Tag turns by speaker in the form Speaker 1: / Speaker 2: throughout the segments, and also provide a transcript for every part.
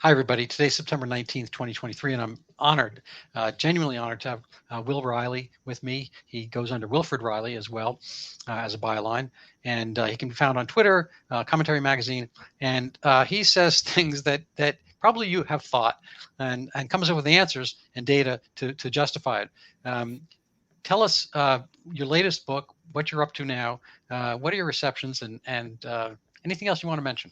Speaker 1: Hi, everybody. Today's September 19th, 2023, and I'm honored, genuinely honored to have Will Reilly with me. He goes under Wilfred Reilly as well as a byline, and he can be found on Twitter, Commentary Magazine, and he says things that probably you have thought and comes up with the answers and data to justify it. Tell us your latest book, what you're up to now, what are your receptions, and anything else you want to mention.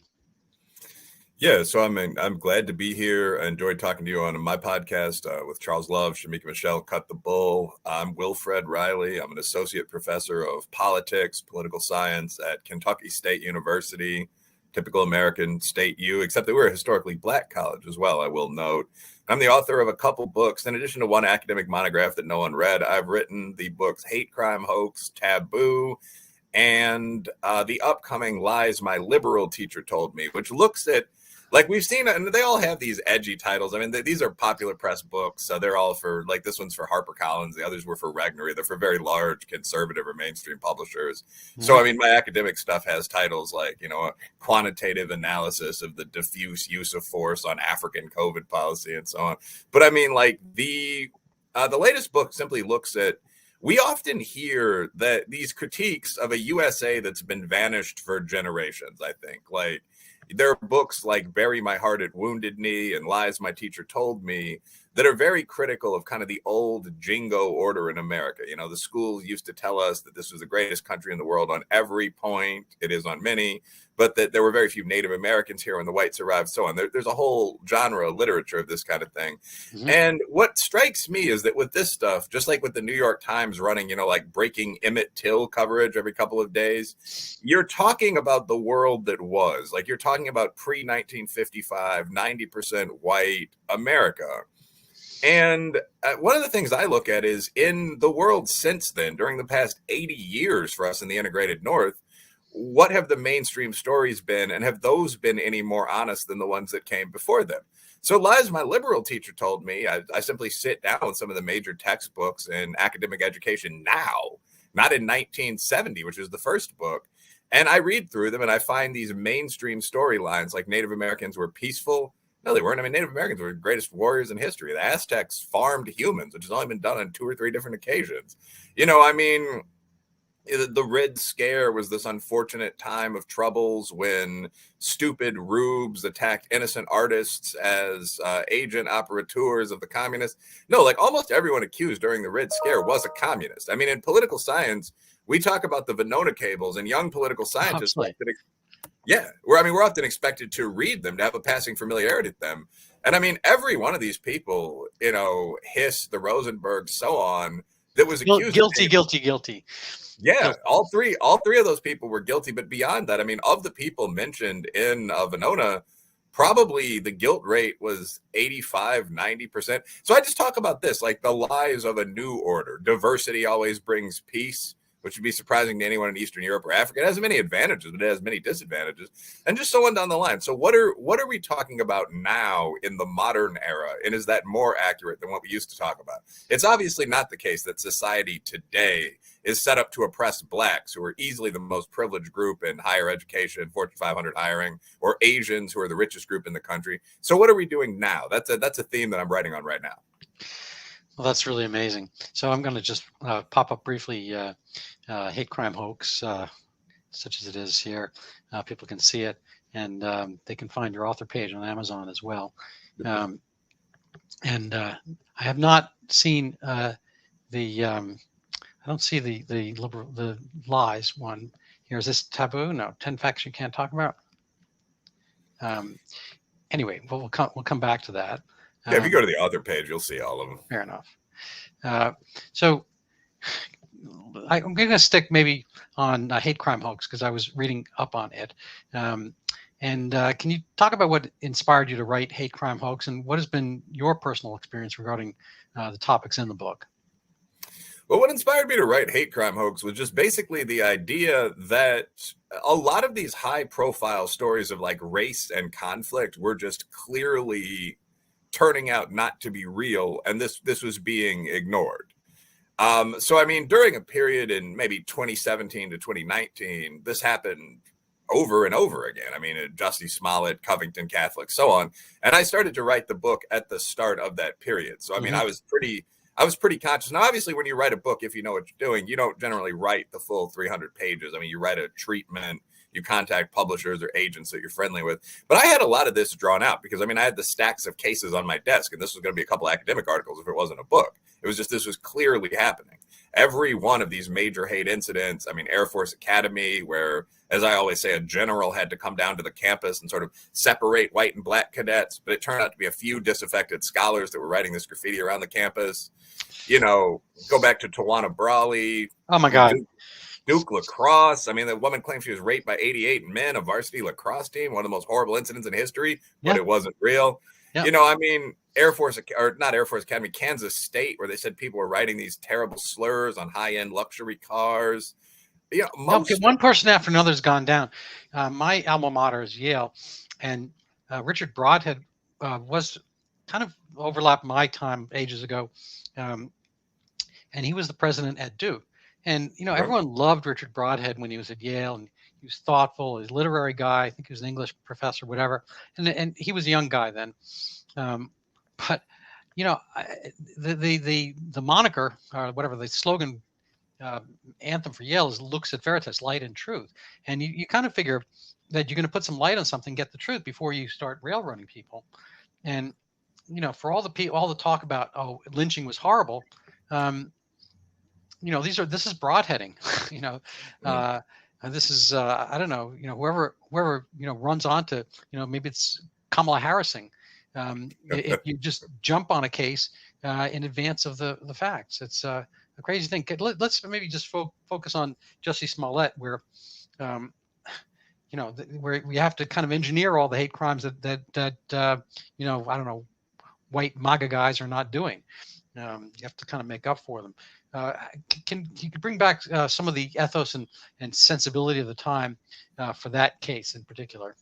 Speaker 2: Yeah, so I'm glad to be here. I enjoyed talking to you on my podcast with Charles Love, Shamika Michelle, Cut the Bull. I'm Wilfred Reilly. I'm an associate professor of politics, political science at Kentucky State University, typical American state U, except that we're a historically black college as well, I will note. I'm the author of a couple books. In addition to one academic monograph that no one read, I've written the books Hate, Crime, Hoax, Taboo, and the upcoming Lies My Liberal Teacher Told Me, which looks at, like we've seen, and they all have these edgy titles. I mean, these are popular press books. So they're all for, like, this one's for HarperCollins. The others were for Regnery. They're for very large conservative or mainstream publishers. Mm-hmm. So, I mean, my academic stuff has titles like, a quantitative analysis of the diffuse use of force on African COVID policy and so on. But I mean, like, the latest book simply looks at, we often hear that these critiques of a USA that's been vanished for generations, I think, like, there are books like Bury My Heart at Wounded Knee and Lies My Teacher Told Me that are very critical of kind of the old jingo order in America. The schools used to tell us that this was the greatest country in the world on every point. It is on many, but that there were very few Native Americans here when the whites arrived, so on. There's a whole genre of literature of this kind of thing. Mm-hmm. And what strikes me is that with this stuff, just like with the New York Times running, like breaking Emmett Till coverage every couple of days, you're talking about the world that was. Like, you're talking about pre-1955, 90% white America. And one of the things I look at is in the world since then, during the past 80 years for us in the integrated North, what have the mainstream stories been, and have those been any more honest than the ones that came before them? So Lies My Liberal Teacher Told Me, I simply sit down with some of the major textbooks in academic education now, not in 1970, which is the first book, and I read through them and I find these mainstream storylines like Native Americans were peaceful. No, they weren't. I mean, Native Americans were the greatest warriors in history. The Aztecs farmed humans, which has only been done on 2 or 3 different occasions. I mean, the Red Scare was this unfortunate time of troubles when stupid rubes attacked innocent artists as agent operateurs of the communists. No, like, almost everyone accused during the Red Scare was a communist. I mean, in political science, we talk about the Venona cables, and young political scientists like that. Yeah, we're often expected to read them, to have a passing familiarity with them. And I mean, every one of these people, Hiss, the Rosenbergs, so on, that was accused
Speaker 1: guilty.
Speaker 2: Yeah, guilty. All three of those people were guilty. But beyond that, I mean, of the people mentioned in Venona, probably the guilt rate was 85, 90%. So I just talk about this, like the lies of a new order. Diversity always brings peace, which would be surprising to anyone in Eastern Europe or Africa. It has many advantages, but it has many disadvantages, and just so on down the line. So what are we talking about now in the modern era, and is that more accurate than what we used to talk about? It's obviously not the case that society today is set up to oppress blacks, who are easily the most privileged group in higher education, Fortune 500 hiring, or Asians, who are the richest group in the country. So what are we doing now? That's a theme that I'm writing on right now.
Speaker 1: Well, that's really amazing. So I'm going to just pop up briefly Hate, Crime, Hoax, such as it is here. People can see it, and they can find your author page on Amazon as well. And I have not seen I don't see the lies one here. Is this taboo? No, 10 facts you can't talk about. Anyway, we'll come back to that.
Speaker 2: Yeah, if you go to the author page, you'll see all of them.
Speaker 1: Fair enough. So I'm going to stick maybe on Hate, Crime, Hoax, because I was reading up on it. And can you talk about what inspired you to write Hate, Crime, Hoax, and what has been your personal experience regarding the topics in the book?
Speaker 2: Well, what inspired me to write Hate, Crime, Hoax was just basically the idea that a lot of these high-profile stories of like race and conflict were just clearly turning out not to be real, and this was being ignored. So, I mean, during a period in maybe 2017 to 2019, this happened over and over again. I mean, Jussie Smollett, Covington Catholic, so on. And I started to write the book at the start of that period. So, I mean, I was pretty conscious. Now, obviously, when you write a book, if you know what you're doing, you don't generally write the full 300 pages. I mean, you write a treatment, you contact publishers or agents that you're friendly with. But I had a lot of this drawn out because, I mean, I had the stacks of cases on my desk, and this was going to be a couple academic articles if it wasn't a book. It was just, this was clearly happening. Every one of these major hate incidents, I mean, Air Force Academy, where, as I always say, a general had to come down to the campus and sort of separate white and black cadets, but it turned out to be a few disaffected scholars that were writing this graffiti around the campus. You know, go back to Tawana Brawley.
Speaker 1: Oh my God.
Speaker 2: Duke lacrosse. I mean, the woman claimed she was raped by 88 men, a varsity lacrosse team, one of the most horrible incidents in history, but it wasn't real. Yeah. You know, I mean, Air Force, or not Air Force Academy, Kansas State, where they said people were writing these terrible slurs on high-end luxury cars. You know,
Speaker 1: one person after another has gone down. My alma mater is Yale, and Richard Broadhead was kind of overlapped my time ages ago, and he was the president at Duke. And, you know, everyone loved Richard Broadhead when he was at Yale, and he was thoughtful. He's a literary guy. I think he was an English professor, whatever. And he was a young guy then. But, you know, the moniker, or whatever, the slogan, anthem for Yale is Lux et Veritas, light and truth. And you kind of figure that you're going to put some light on something, get the truth before you start railroading people. And, you know, for all the talk about, oh, lynching was horrible, you know, this is broadheading, you know, this is, I don't know, you know, whoever, you know, runs onto, you know, maybe it's Kamala Harrising. If you just jump on a case in advance of the facts, it's a crazy thing. Let's maybe just focus on Jussie Smollett, where, you know, where we have to kind of engineer all the hate crimes that you know, I don't know, white MAGA guys are not doing. You have to kind of make up for them. Can you bring back some of the ethos and sensibility of the time for that case in particular?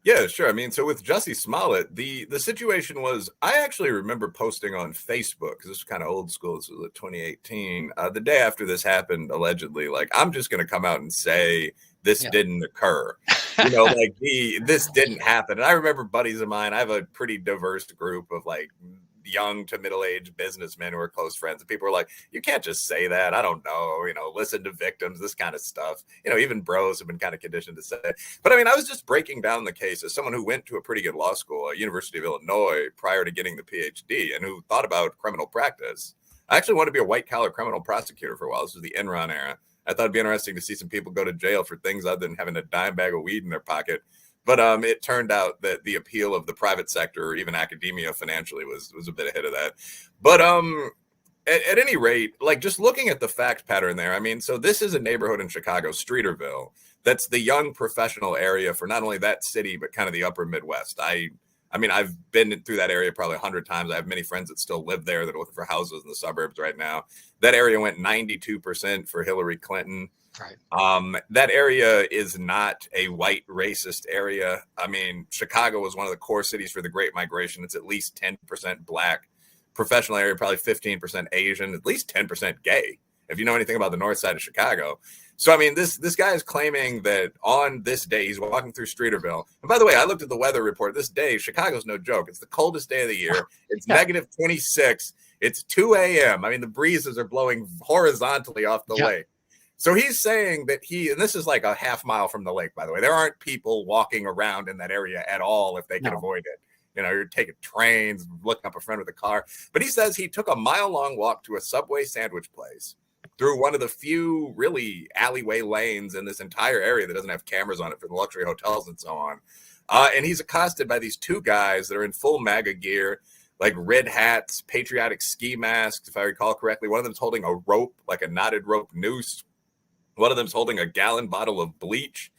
Speaker 2: Yeah, sure. I mean, so with Jussie Smollett, the situation was, I actually remember posting on Facebook, because this was kind of old school. This was 2018. The day after this happened, allegedly, like, I'm just going to come out and say this didn't occur. You know, like this didn't happen. And I remember buddies of mine, I have a pretty diverse group of like young to middle-aged businessmen who are close friends, and people were like, you can't just say that. I don't know, you know, listen to victims, this kind of stuff. You know, even bros have been kind of conditioned to say it. But I mean, I was just breaking down the case as someone who went to a pretty good law school at University of Illinois prior to getting the PhD, and who thought about criminal practice. I actually wanted to be a white-collar criminal prosecutor for a while. This was the Enron era. I thought it'd be interesting to see some people go to jail for things other than having a dime bag of weed in their pocket. But it turned out that the appeal of the private sector, or even academia financially, was a bit ahead of that. But at any rate, like, just looking at the fact pattern there, I mean, so this is a neighborhood in Chicago, Streeterville, that's the young professional area for not only that city, but kind of the upper Midwest. I mean, I've been through that area probably 100 times. I have many friends that still live there that are looking for houses in the suburbs right now. That area went 92% for Hillary Clinton. Right. That area is not a white racist area. I mean, Chicago was one of the core cities for the Great Migration. It's at least 10% black. Professional area, probably 15% Asian, at least 10% gay, if you know anything about the north side of Chicago. So, I mean, this guy is claiming that on this day, he's walking through Streeterville. And by the way, I looked at the weather report. This day, Chicago's no joke. It's the coldest day of the year. It's negative 26. It's 2 a.m. I mean, the breezes are blowing horizontally off the lake. So he's saying that and this is like a half mile from the lake, by the way. There aren't people walking around in that area at all if they can avoid it. You know, you're taking trains, looking up a friend with a car. But he says he took a mile-long walk to a Subway sandwich place through one of the few really alleyway lanes in this entire area that doesn't have cameras on it for the luxury hotels and so on. And he's accosted by these two guys that are in full MAGA gear, like red hats, patriotic ski masks, if I recall correctly. One of them's holding a rope, like a knotted rope noose. One of them's holding a gallon bottle of bleach,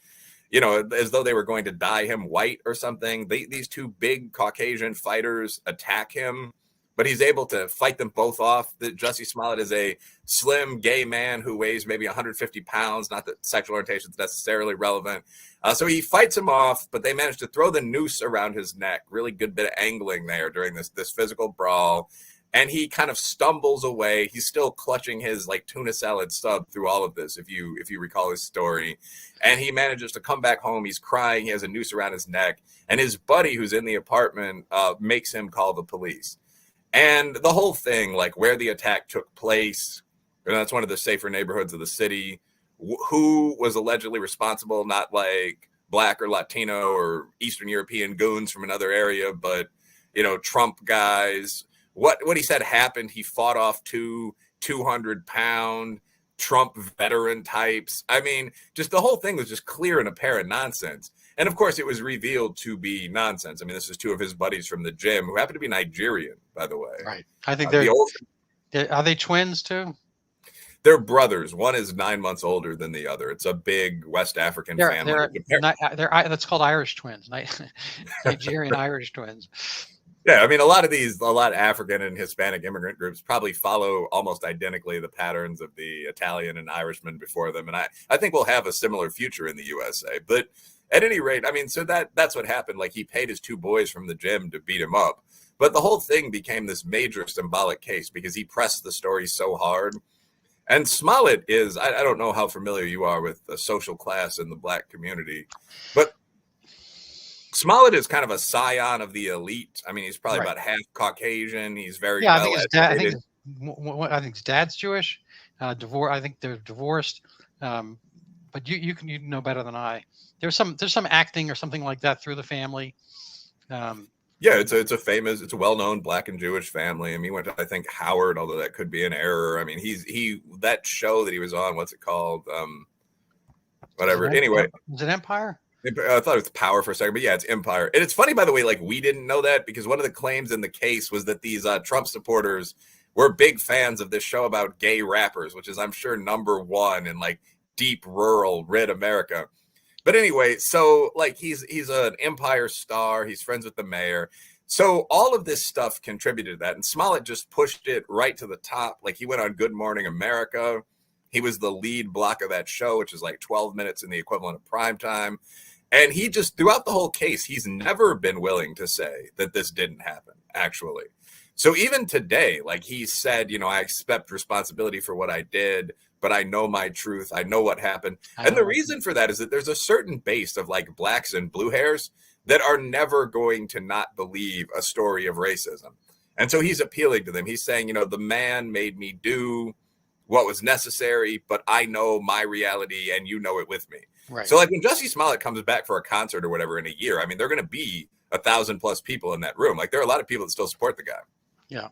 Speaker 2: you know, as though they were going to dye him white or something. These two big Caucasian fighters attack him, but he's able to fight them both off. Jussie Smollett is a slim gay man who weighs maybe 150 pounds. Not that sexual orientation is necessarily relevant. So he fights him off, but they manage to throw the noose around his neck. Really good bit of angling there during this physical brawl. And he kind of stumbles away. He's still clutching his like tuna salad sub through all of this, if you recall his story. And he manages to come back home. He's crying. He has a noose around his neck. And his buddy, who's in the apartment, makes him call the police. And the whole thing, like where the attack took place, and that's one of the safer neighborhoods of the city. Who was allegedly responsible? Not like Black or Latino or Eastern European goons from another area, but Trump guys. What he said happened. He fought off 200-pound Trump veteran types. I mean, just the whole thing was just clear and apparent nonsense. And of course, it was revealed to be nonsense. I mean, this is two of his buddies from the gym who happen to be Nigerian, by the way.
Speaker 1: Right. I think are they twins too?
Speaker 2: They're brothers. One is 9 months older than the other. It's a big West African family.
Speaker 1: They're that's called Irish twins, Nigerian Irish twins.
Speaker 2: Yeah, I mean, a lot of African and Hispanic immigrant groups probably follow almost identically the patterns of the Italian and Irishman before them. And I think we'll have a similar future in the USA. But at any rate, I mean, so that's what happened. Like, he paid his two boys from the gym to beat him up. But the whole thing became this major symbolic case because he pressed the story so hard. And Smollett is, I don't know how familiar you are with the social class in the Black community, but Smollett is kind of a scion of the elite. I mean, he's probably about half Caucasian. He's very well educated.
Speaker 1: I think his dad's Jewish. I think they're divorced. But you know better than I. There's some acting or something like that through the family.
Speaker 2: Yeah, it's a well-known Black and Jewish family. I mean, he went to, I think, Howard, although that could be an error. I mean, that show that he was on, what's it called? Whatever. Anyway,
Speaker 1: was it Empire?
Speaker 2: I thought it was Power for a second, but yeah, it's Empire. And it's funny, by the way, like, we didn't know that because one of the claims in the case was that these Trump supporters were big fans of this show about gay rappers, which is, I'm sure, number one in like deep rural red America. But anyway, so like he's an Empire star. He's friends with the mayor. So all of this stuff contributed to that. And Smollett just pushed it right to the top. Like, he went on Good Morning America. He was the lead block of that show, which is like 12 minutes in the equivalent of prime time. And he just, throughout the whole case, he's never been willing to say that this didn't happen, actually. So even today, like, he said, I accept responsibility for what I did, but I know my truth. I know what happened. And the reason for that is that there's a certain base of like Blacks and blue hairs that are never going to not believe a story of racism. And so he's appealing to them. He's saying, the man made me do what was necessary, but I know my reality and you know it with me. Right. So like when Jussie Smollett comes back for a concert or whatever in a year, I mean, they're going to be 1,000+ people in that room. Like, there are a lot of people that still support the guy.
Speaker 1: Yeah.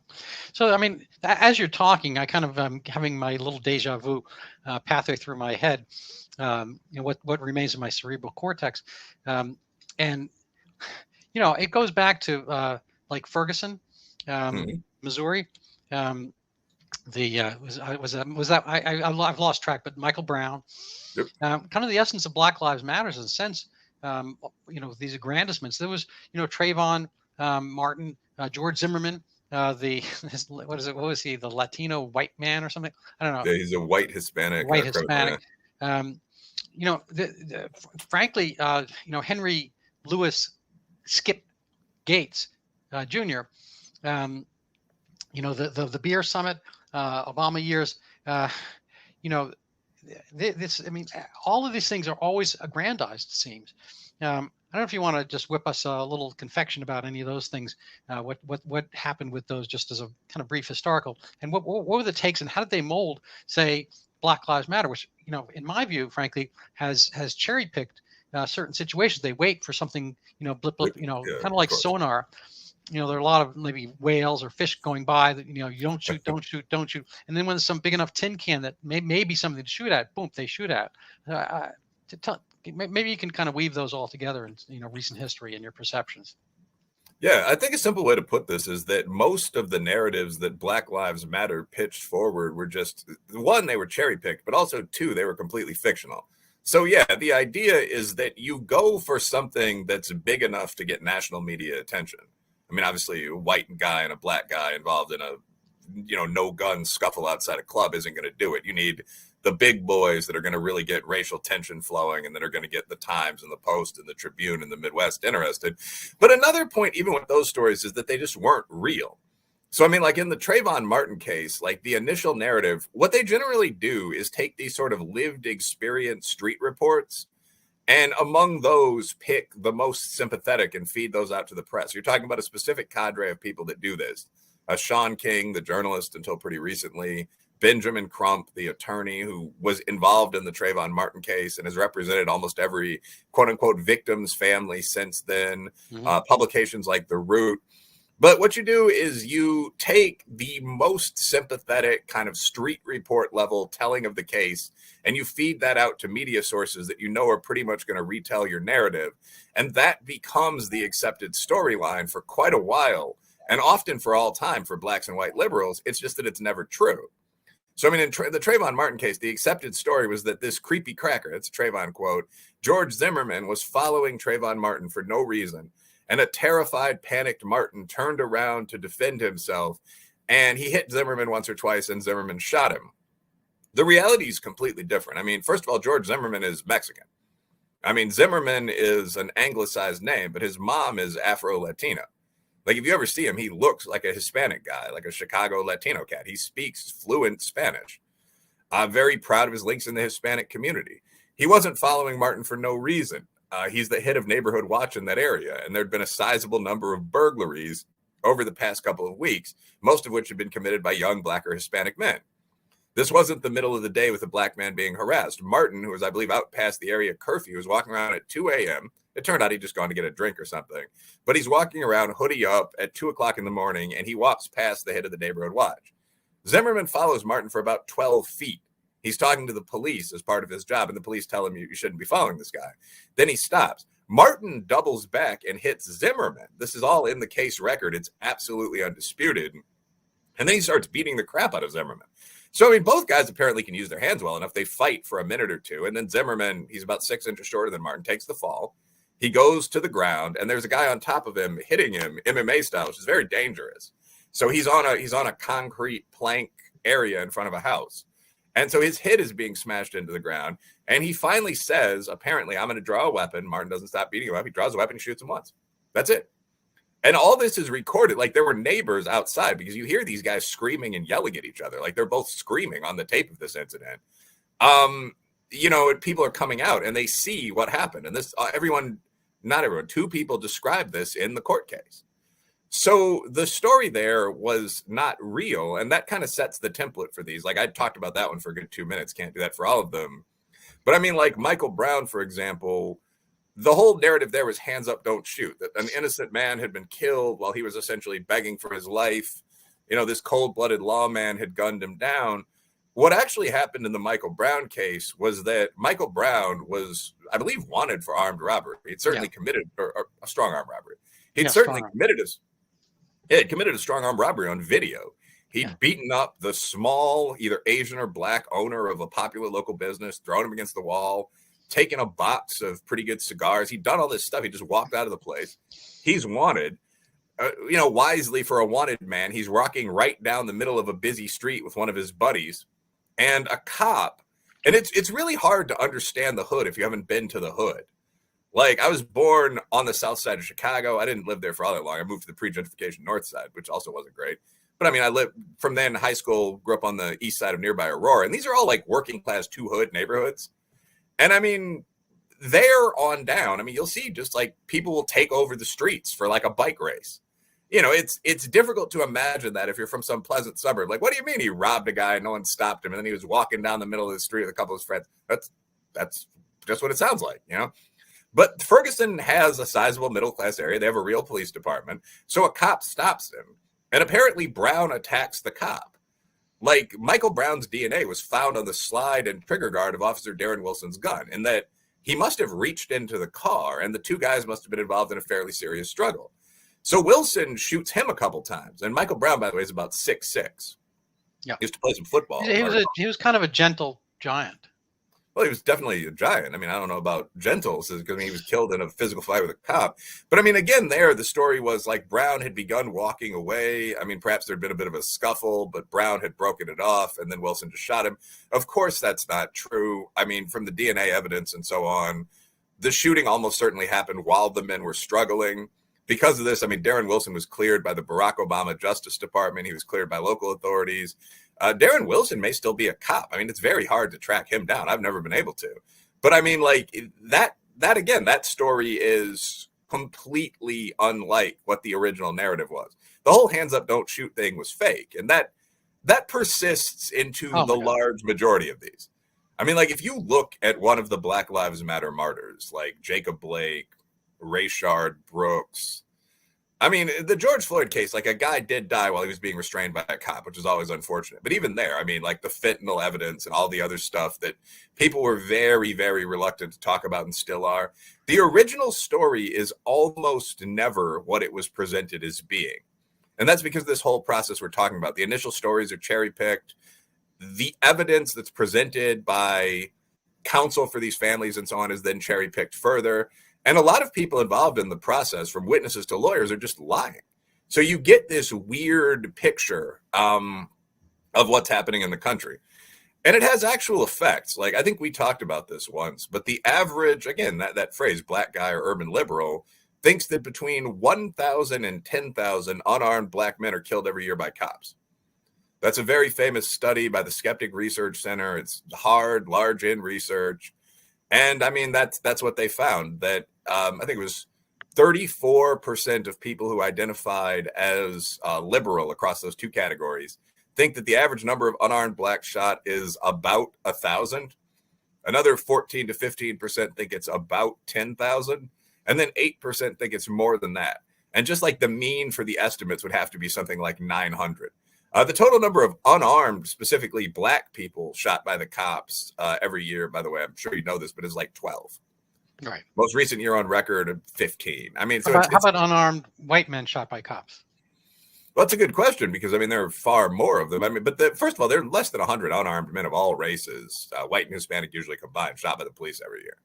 Speaker 1: So, I mean, as you're talking, I kind of having my little deja vu pathway through my head, what remains in my cerebral cortex. And, it goes back to like Ferguson, Missouri. I've lost track, but Michael Brown. Yep. Kind of the essence of Black Lives Matters in a sense, these aggrandizements. There was, Trayvon Martin, George Zimmerman, what was he? The Latino white man or something? I don't know.
Speaker 2: Yeah, he's a white Hispanic.
Speaker 1: Frankly, Henry Louis Skip Gates, Jr. The beer summit, Obama years, all of these things are always aggrandized, it seems. I don't know if you want to just whip us a little confection about any of those things, what happened with those, just as a kind of brief historical, and what were the takes and how did they mold, say, Black Lives Matter, which, in my view, frankly, has cherry picked certain situations. They wait for something, blip, kind of like sonar. There are a lot of maybe whales or fish going by that, you don't shoot. And then when there's some big enough tin can that may be something to shoot at, boom, they shoot at. Maybe you can kind of weave those all together in, recent history and your perceptions.
Speaker 2: Yeah, I think a simple way to put this is that most of the narratives that Black Lives Matter pitched forward were just, one, they were cherry picked, but also two, they were completely fictional. So yeah, the idea is that you go for something that's big enough to get national media attention. I mean, obviously, a white guy and a black guy involved in a, no gun scuffle outside a club isn't going to do it. You need the big boys that are going to really get racial tension flowing and that are going to get the Times and the Post and the Tribune and the Midwest interested. But another point, even with those stories, is that they just weren't real. So, I mean, like in the Trayvon Martin case, like the initial narrative, what they generally do is take these sort of lived experience street reports and among those pick the most sympathetic and feed those out to the press. You're talking about a specific cadre of people that do this. Sean King, the journalist until pretty recently, Benjamin Crump, the attorney who was involved in the Trayvon Martin case and has represented almost every quote unquote victim's family since then, publications like The Root. But what you do is you take the most sympathetic kind of street report level telling of the case and you feed that out to media sources that you know are pretty much going to retell your narrative. And that becomes the accepted storyline for quite a while, and often for all time for blacks and white liberals. It's just that it's never true. So, I mean, in the Trayvon Martin case, the accepted story was that this creepy cracker, that's a Trayvon quote, George Zimmerman was following Trayvon Martin for no reason. And a terrified, panicked Martin turned around to defend himself, and he hit Zimmerman once or twice, and Zimmerman shot him. The reality is completely different. I mean, first of all, George Zimmerman is Mexican. I mean, Zimmerman is an anglicized name, but his mom is Afro-Latina. Like, if you ever see him, he looks like a Hispanic guy, like a Chicago Latino cat. He speaks fluent Spanish. I'm very proud of his links in the Hispanic community. He wasn't following Martin for no reason. He's the head of neighborhood watch in that area, and there'd been a sizable number of burglaries over the past couple of weeks, most of which had been committed by young black or Hispanic men. This wasn't the middle of the day with a black man being harassed. Martin, who was, I believe, out past the area curfew, was walking around at 2 a.m. It turned out he'd just gone to get a drink or something. But he's walking around hoodie up at 2 o'clock in the morning, and he walks past the head of the neighborhood watch. Zimmerman follows Martin for about 12 feet. He's talking to the police as part of his job, and the police tell him you shouldn't be following this guy. Then he stops. Martin doubles back and hits Zimmerman. This is all in the case record. It's absolutely undisputed. And then he starts beating the crap out of Zimmerman. So, I mean, both guys apparently can use their hands well enough. They fight for a minute or two. And then Zimmerman, he's about 6 inches shorter than Martin, takes the fall. He goes to the ground, and there's a guy on top of him hitting him MMA style, which is very dangerous. So he's on a concrete plank area in front of a house. And so his head is being smashed into the ground. And he finally says, apparently, I'm going to draw a weapon. Martin doesn't stop beating him up. He draws a weapon and shoots him once. That's it. And all this is recorded. Like, there were neighbors outside, because you hear these guys screaming and yelling at each other. Like, they're both screaming on the tape of this incident. You know, people are coming out and they see what happened. And this, not everyone, 2 people described this in the court case. So the story there was not real, and that kind of sets the template for these. Like, I talked about that one for a good 2 minutes. Can't do that for all of them. But I mean, like Michael Brown, for example, the whole narrative there was hands up, don't shoot. That an innocent man had been killed while he was essentially begging for his life. You know, this cold-blooded lawman had gunned him down. What actually happened in the Michael Brown case was that Michael Brown was, I believe, wanted for armed robbery. He'd certainly committed or a strong arm robbery. He'd certainly committed a strong arm robbery on video. He'd beaten up the small, either Asian or black owner of a popular local business, thrown him against the wall, taken a box of pretty good cigars. He'd done all this stuff. He just walked out of the place. He's wanted. You know, wisely for a wanted man, he's walking right down the middle of a busy street with one of his buddies, and a cop. And it's really hard to understand the hood if you haven't been to the hood. Like, I was born on the south side of Chicago. I didn't live there for all that long. I moved to the pre-gentrification north side, which also wasn't great. But I mean, I lived from then high school, grew up on the east side of nearby Aurora. And these are all like working class 2 hood neighborhoods. And I mean, there on down, I mean, you'll see just like people will take over the streets for like a bike race. You know, it's difficult to imagine that if you're from some pleasant suburb. Like, what do you mean he robbed a guy and no one stopped him, and then he was walking down the middle of the street with a couple of his friends? That's just what it sounds like, you know? But Ferguson has a sizable middle-class area. They have a real police department. So a cop stops him, and apparently Brown attacks the cop. Like, Michael Brown's DNA was found on the slide and trigger guard of Officer Darren Wilson's gun, and that he must have reached into the car, and the 2 guys must have been involved in a fairly serious struggle. So Wilson shoots him a couple times. And Michael Brown, by the way, is about 6'6". Yeah. He used to play some football.
Speaker 1: He was kind of a gentle giant.
Speaker 2: Well, he was definitely a giant. I mean, I don't know about gentle, because he was killed in a physical fight with a cop. But I mean, again, there, the story was like Brown had begun walking away. I mean, perhaps there'd been a bit of a scuffle, but Brown had broken it off, and then Wilson just shot him. Of course, that's not true. I mean, from the DNA evidence and so on, the shooting almost certainly happened while the men were struggling. because of this, I mean, Darren Wilson was cleared by the Barack Obama Justice Department. He was cleared by local authorities. Darren Wilson may still be a cop. I mean, it's very hard to track him down. I've never been able to. But I mean, like that again, that story is completely unlike what the original narrative was. The whole hands up, don't shoot thing was fake. And that persists into the large majority of these. I mean, like if you look at one of the Black Lives Matter martyrs, like Jacob Blake, Rayshard Brooks, I mean, the George Floyd case, like a guy did die while he was being restrained by a cop, which is always unfortunate. But even there, I mean, like the fentanyl evidence and all the other stuff that people were very, very reluctant to talk about and still are. The original story is almost never what it was presented as being. And that's because this whole process we're talking about, the initial stories are cherry picked. The evidence that's presented by counsel for these families and so on is then cherry picked further. And a lot of people involved in the process, from witnesses to lawyers, are just lying. So you get this weird picture of what's happening in the country. And it has actual effects. Like, I think we talked about this once, but the average, again, that phrase, black guy or urban liberal, thinks that between 1,000 and 10,000 unarmed black men are killed every year by cops. That's a very famous study by the Skeptic Research Center. It's hard, large in research. And I mean, that's what they found, that I think it was 34% of people who identified as liberal across those two categories think that the average number of unarmed blacks shot is about 1,000. Another 14 to 15% think it's about 10,000. And then 8% think it's more than that. And just like the mean for the estimates would have to be something like 900. The total number of unarmed, specifically black people shot by the cops every year, by the way, I'm sure you know this, but is like 12.
Speaker 1: Right.
Speaker 2: Most recent year on record, 15. I mean, so
Speaker 1: how about unarmed white men shot by cops?
Speaker 2: Well, that's a good question, because I mean, there are far more of them. I mean, but first of all, there are less than 100 unarmed men of all races, white and Hispanic usually combined, shot by the police every year.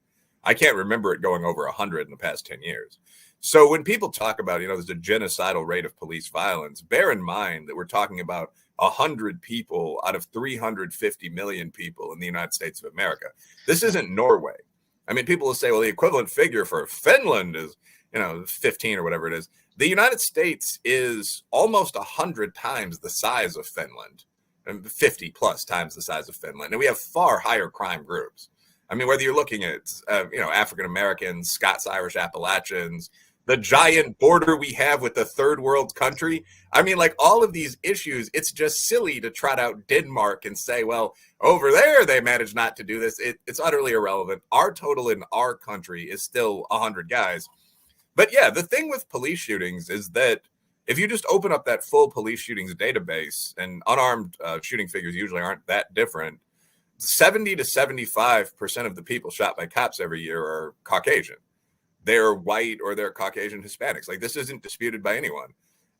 Speaker 2: I can't remember it going over 100 in the past 10 years. So when people talk about, there's a genocidal rate of police violence, bear in mind that we're talking about 100 people out of 350 million people in the United States of America. This isn't Norway. I mean, people will say, well, the equivalent figure for Finland is, 15 or whatever it is. The United States is almost 100 times the size of Finland, and 50 plus times the size of Finland. And we have far higher crime groups. I mean, whether you're looking at, African Americans, Scots, Irish, Appalachians, the giant border we have with the third world country. I mean, like all of these issues, it's just silly to trot out Denmark and say, well, over there, they managed not to do this. It's utterly irrelevant. Our total in our country is still 100 guys. But yeah, the thing with police shootings is that if you just open up that full police shootings database, and unarmed shooting figures usually aren't that different, 70 to 75% of the people shot by cops every year are Caucasian. They're white or they're Caucasian Hispanics. Like, this isn't disputed by anyone.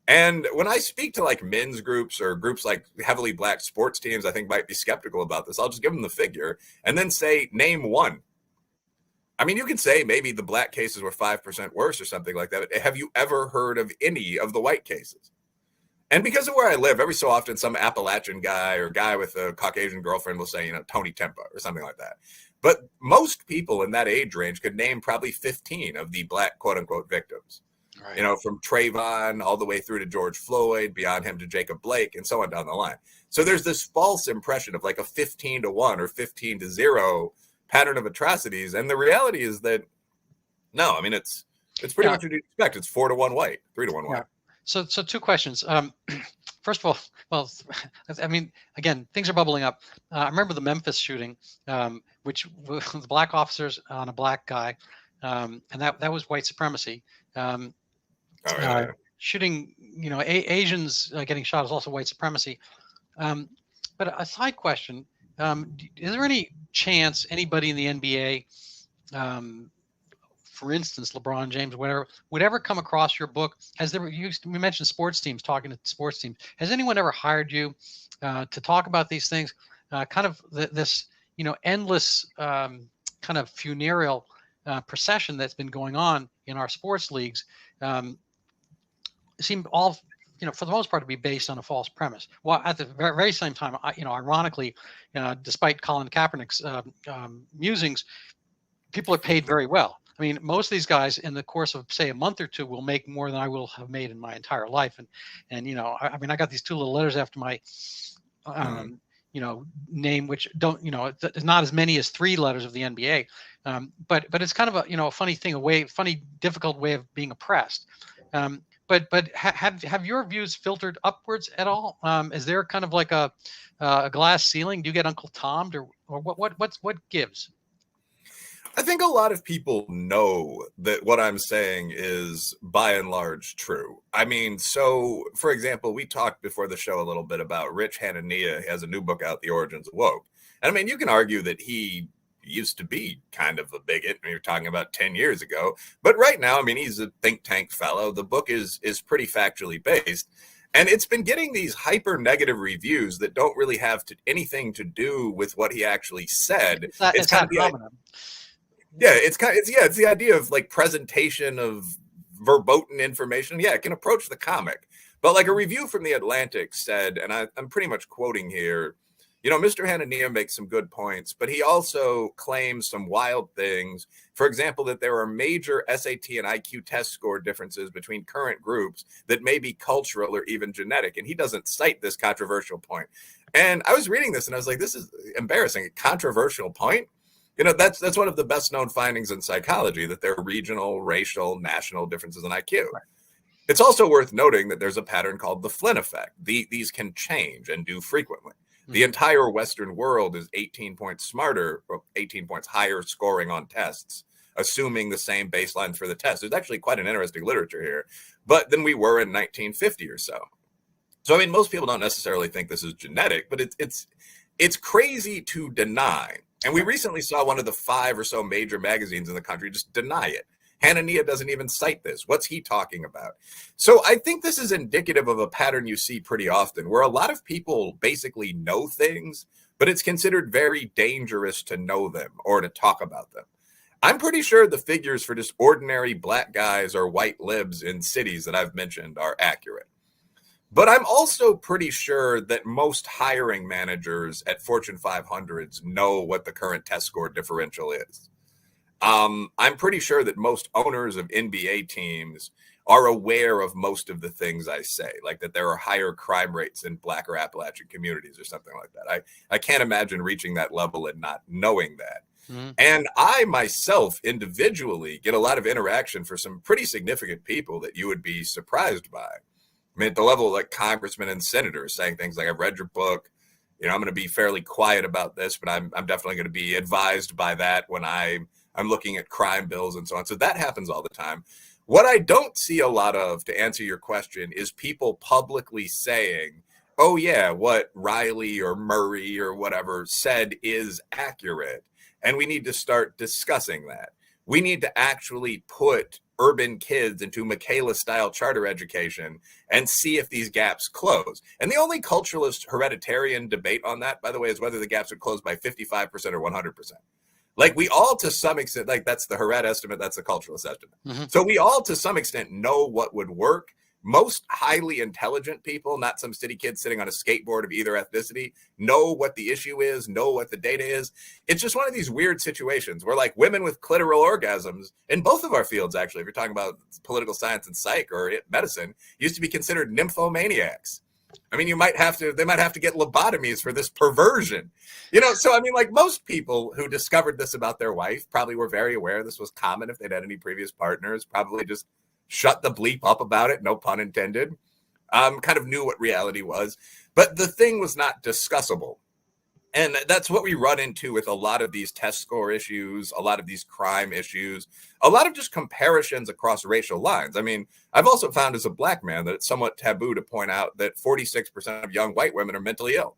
Speaker 2: And when I speak to like men's groups or groups like heavily black sports teams, I think might be skeptical about this. I'll just give them the figure and then say, name one. I mean, you can say maybe the black cases were 5% worse or something like that. But have you ever heard of any of the white cases? And because of where I live, every so often some Appalachian guy or guy with a Caucasian girlfriend will say, Tony Tempa or something like that. But most people in that age range could name probably 15 of the black quote unquote victims, right. From Trayvon all the way through to George Floyd, beyond him to Jacob Blake, and so on down the line. So there's this false impression of like a 15 to 1 or 15 to 0 pattern of atrocities. And the reality is that, no, I mean, it's pretty much what you'd expect. It's 4 to 1 white, 3 to 1 white.
Speaker 1: So two questions. First of all, well, I mean, again, things are bubbling up. I remember the Memphis shooting, which the black officers on a black guy, and that was white supremacy. Shooting, Asians getting shot is also white supremacy. But a side question: is there any chance anybody in the NBA, for instance, LeBron James, whatever, would ever come across your book? We mentioned sports teams, talking to sports teams. Has anyone ever hired you to talk about these things? Kind of this, endless kind of funereal procession that's been going on in our sports leagues seem all, for the most part, to be based on a false premise. Well, at the very, very same time, ironically, despite Colin Kaepernick's musings, people are paid very well. I mean, most of these guys in the course of, say, a month or two will make more than I will have made in my entire life. And I mean, I got these two little letters after my name, which don't, it's not as many as three letters of the NBA. But it's kind of a funny thing, difficult way of being oppressed. But have your views filtered upwards at all? Is there kind of like a glass ceiling? Do you get Uncle Tom'd, or what gives?
Speaker 2: I think a lot of people know that what I'm saying is by and large true. I mean, so for example, we talked before the show a little bit about Rich Hanania. He has a new book out, The Origins of Woke. And I mean, you can argue that he used to be kind of a bigot. You're talking about 10 years ago. But right now, I mean, he's a think tank fellow. The book is pretty factually based. And it's been getting these hyper negative reviews that don't really have anything to do with what he actually said.
Speaker 1: It's kind of phenomenon.
Speaker 2: Yeah, it's the idea of like presentation of verboten information. Yeah, it can approach the comic. But like a review from The Atlantic said, and I'm pretty much quoting here, Mr. Hanania makes some good points, but he also claims some wild things. For example, that there are major SAT and IQ test score differences between current groups that may be cultural or even genetic. And he doesn't cite this controversial point. And I was reading this and I was like, this is embarrassing. A controversial point? That's one of the best known findings in psychology, that there are regional, racial, national differences in IQ. Right. It's also worth noting that there's a pattern called the Flynn effect. These can change and do frequently. Mm-hmm. The entire Western world is 18 points smarter, or 18 points higher scoring on tests, assuming the same baselines for the test. There's actually quite an interesting literature here, but than we were in 1950 or so. So, I mean, most people don't necessarily think this is genetic, but it's crazy to deny. And we recently saw one of the 5 or so major magazines in the country just deny it. Hanania doesn't even cite this. What's he talking about? So I think this is indicative of a pattern you see pretty often, where a lot of people basically know things, but it's considered very dangerous to know them or to talk about them. I'm pretty sure the figures for just ordinary black guys or white libs in cities that I've mentioned are accurate. But I'm also pretty sure that most hiring managers at Fortune 500s know what the current test score differential is. I'm pretty sure that most owners of NBA teams are aware of most of the things I say, like that there are higher crime rates in Black or Appalachian communities or something like that. I can't imagine reaching that level and not knowing that. Mm-hmm. And I myself individually get a lot of interaction for some pretty significant people that you would be surprised by. I mean, at the level of like congressmen and senators saying things like, I've read your book, I'm going to be fairly quiet about this, but I'm definitely going to be advised by that when I'm looking at crime bills and so on. So that happens all the time. What I don't see a lot of, to answer your question, is people publicly saying, oh yeah, what Reilly or Murray or whatever said is accurate. And we need to start discussing that. We need to actually put urban kids into Michaela-style charter education and see if these gaps close. And the only culturalist hereditarian debate on that, by the way, is whether the gaps would close by 55% or 100%. Like we all, to some extent, like that's the Hered estimate, that's the culturalist estimate. Mm-hmm. So we all, to some extent, know what would work. Most highly intelligent people, not some city kids sitting on a skateboard of either ethnicity, know what the issue is, know what the data is. It's just one of these weird situations where like women with clitoral orgasms in both of our fields, actually, if you're talking about political science and psych or medicine, used to be considered nymphomaniacs. I mean, they might have to get lobotomies for this perversion, so I mean, like most people who discovered this about their wife probably were very aware this was common if they'd had any previous partners, probably just shut the bleep up about it, no pun intended, kind of knew what reality was, but the thing was not discussable. And that's what we run into with a lot of these test score issues, a lot of these crime issues, a lot of just comparisons across racial lines. I mean, I've also found as a black man that it's somewhat taboo to point out that 46% of young white women are mentally ill.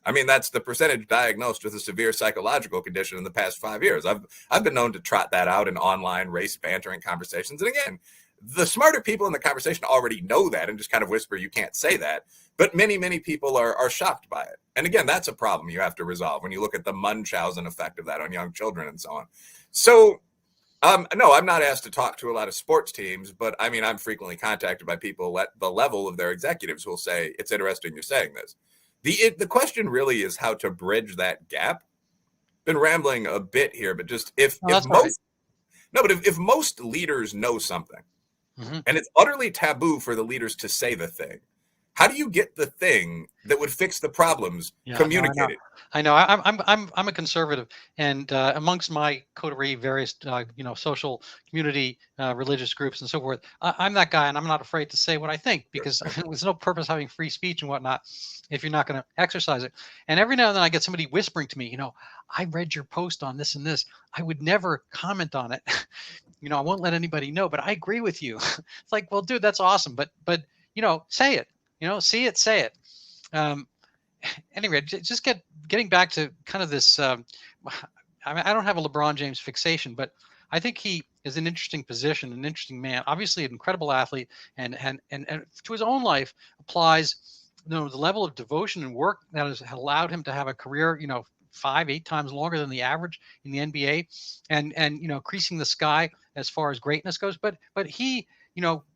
Speaker 2: I mean, that's the percentage diagnosed with a severe psychological condition in the past 5 years. I've been known to trot that out in online race bantering conversations. And again, the smarter people in the conversation already know that and just kind of whisper, you can't say that. But many, many people are shocked by it. And again, that's a problem you have to resolve when you look at the Munchausen effect of that on young children and so on. So, no, I'm not asked to talk to a lot of sports teams, but I mean, I'm frequently contacted by people at the level of their executives who will say, it's interesting you're saying this. The question really is how to bridge that gap. Been rambling a bit here, but just if No, but if most leaders know something and it's utterly taboo for the leaders to say the thing, how do you get the thing that would fix the problems communicated?
Speaker 1: I know. I'm a conservative, and amongst my coterie, various social community, religious groups, and so forth, I'm that guy, and I'm not afraid to say what I think, because there's no purpose having free speech and whatnot if you're not going to exercise it. And every now and then I get somebody whispering to me, I read your post on this and this. I would never comment on it. I won't let anybody know, but I agree with you. It's like, well, dude, that's awesome, but say it. See it, say it. Anyway, just getting back to kind of this. I don't have a LeBron James fixation, but I think he is an interesting position, an interesting man. Obviously, an incredible athlete, and to his own life applies, the level of devotion and work that has allowed him to have a career, 5-8 times longer than the average in the NBA, and increasing the sky as far as greatness goes. But he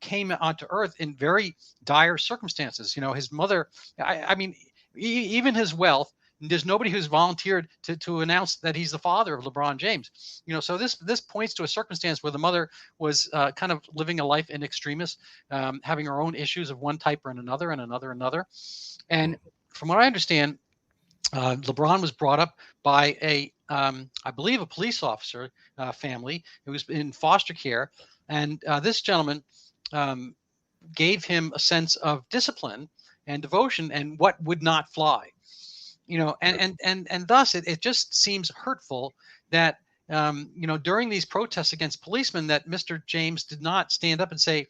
Speaker 1: came onto earth in very dire circumstances. His mother, even his wealth, there's nobody who's volunteered to announce that he's the father of LeBron James. So this points to a circumstance where the mother was kind of living a life in extremis, having her own issues of one type or another, and another. And from what I understand, LeBron was brought up by I believe a police officer family who was in foster care. And this gentleman gave him a sense of discipline and devotion and what would not fly, and thus it just seems hurtful that, during these protests against policemen, that Mr. James did not stand up and say,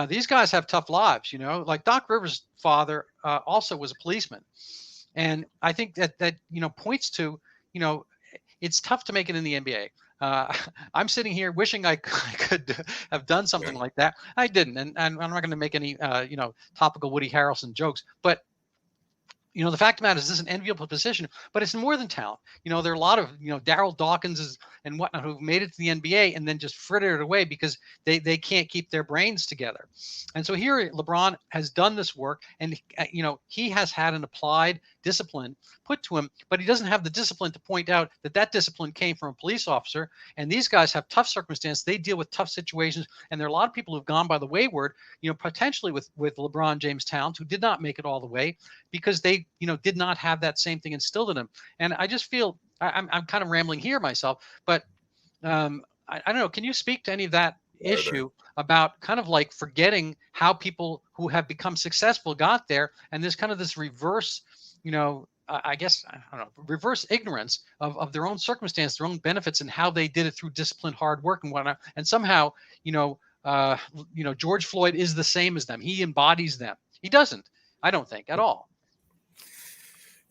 Speaker 1: these guys have tough lives, like Doc Rivers' father also was a policeman. And I think that points to, it's tough to make it in the NBA. I'm sitting here wishing I could have done something like that. I didn't, and I'm not going to make any topical Woody Harrelson jokes, but the fact of the matter is, this is an enviable position, but it's more than talent. There are a lot of Darryl Dawkinses and whatnot who've made it to the NBA and then just frittered it away because they can't keep their brains together. And so here LeBron has done this work, and he has had an applied discipline put to him, but he doesn't have the discipline to point out that discipline came from a police officer. And these guys have tough circumstances. They deal with tough situations, and there are a lot of people who've gone by the wayward, potentially with LeBron James talent, who did not make it all the way because they did not have that same thing instilled in them. And I just feel I'm kind of rambling here myself, but I don't know. Can you speak to any of that issue about kind of like forgetting how people who have become successful got there, and there's kind of this reverse, I guess, I don't know, reverse ignorance of their own circumstance, their own benefits, and how they did it through disciplined hard work and whatnot. And somehow, George Floyd is the same as them. He embodies them. He doesn't, I don't think, at all.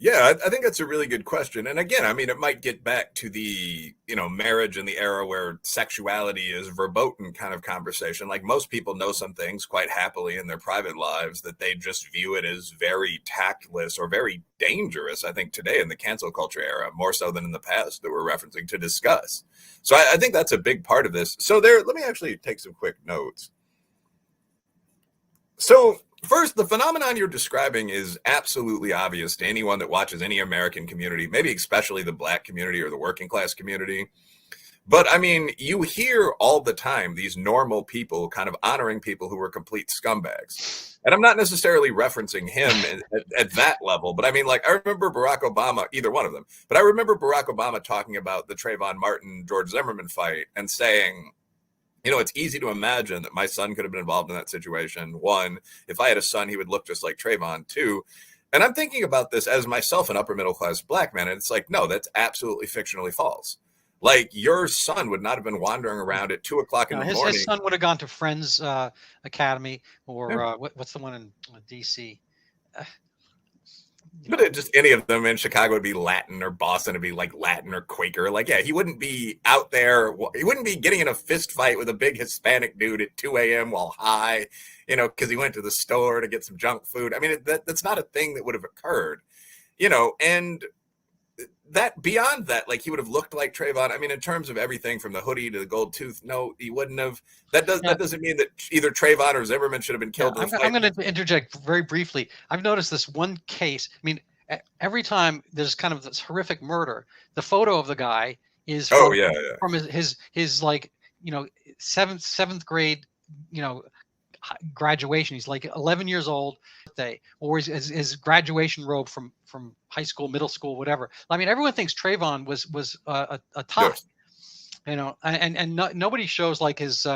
Speaker 2: Yeah, I think that's a really good question. And again, it might get back to the, marriage and the era where sexuality is verboten kind of conversation. Like, most people know some things quite happily in their private lives that they just view it as very tactless or very dangerous, I think, today in the cancel culture era, more so than in the past that we're referencing, to discuss. So I think that's a big part of this. So let me actually take some quick notes. So first, the phenomenon you're describing is absolutely obvious to anyone that watches any American community, maybe especially the Black community or the working class community. But you hear all the time these normal people kind of honoring people who were complete scumbags. And I'm not necessarily referencing him at that level, but I remember Barack Obama, either one of them, but I remember Barack Obama talking about the Trayvon Martin, George Zimmerman fight and saying, it's easy to imagine that my son could have been involved in that situation. One, if I had a son, he would look just like Trayvon. Two, and I'm thinking about this as myself, an upper middle class Black man, and it's like, no, that's absolutely fictionally false. Like, your son would not have been wandering around at 2:00 in the morning.
Speaker 1: His son would have gone to Friends Academy, or what's the one in DC?
Speaker 2: But just any of them in Chicago would be Latin, or Boston would be like Latin or Quaker. Like, yeah, he wouldn't be out there. He wouldn't be getting in a fist fight with a big Hispanic dude at 2 a.m. while high, because he went to the store to get some junk food. That's not a thing that would have occurred, and that beyond that, like, he would have looked like Trayvon. In terms of everything from the hoodie to the gold tooth, no, he wouldn't have. That doesn't mean that either Trayvon or Zimmerman should have been killed.
Speaker 1: I'm going to interject very briefly. I've noticed this one case. Every time there's kind of this horrific murder, the photo of the guy is
Speaker 2: Oh
Speaker 1: from
Speaker 2: yeah, yeah.
Speaker 1: from his like, seventh grade, you know, graduation. He's like 11 years old, or his graduation robe from high school, middle school, whatever. I mean, everyone thinks Trayvon was a tie,
Speaker 2: Yes.
Speaker 1: and nobody shows like his,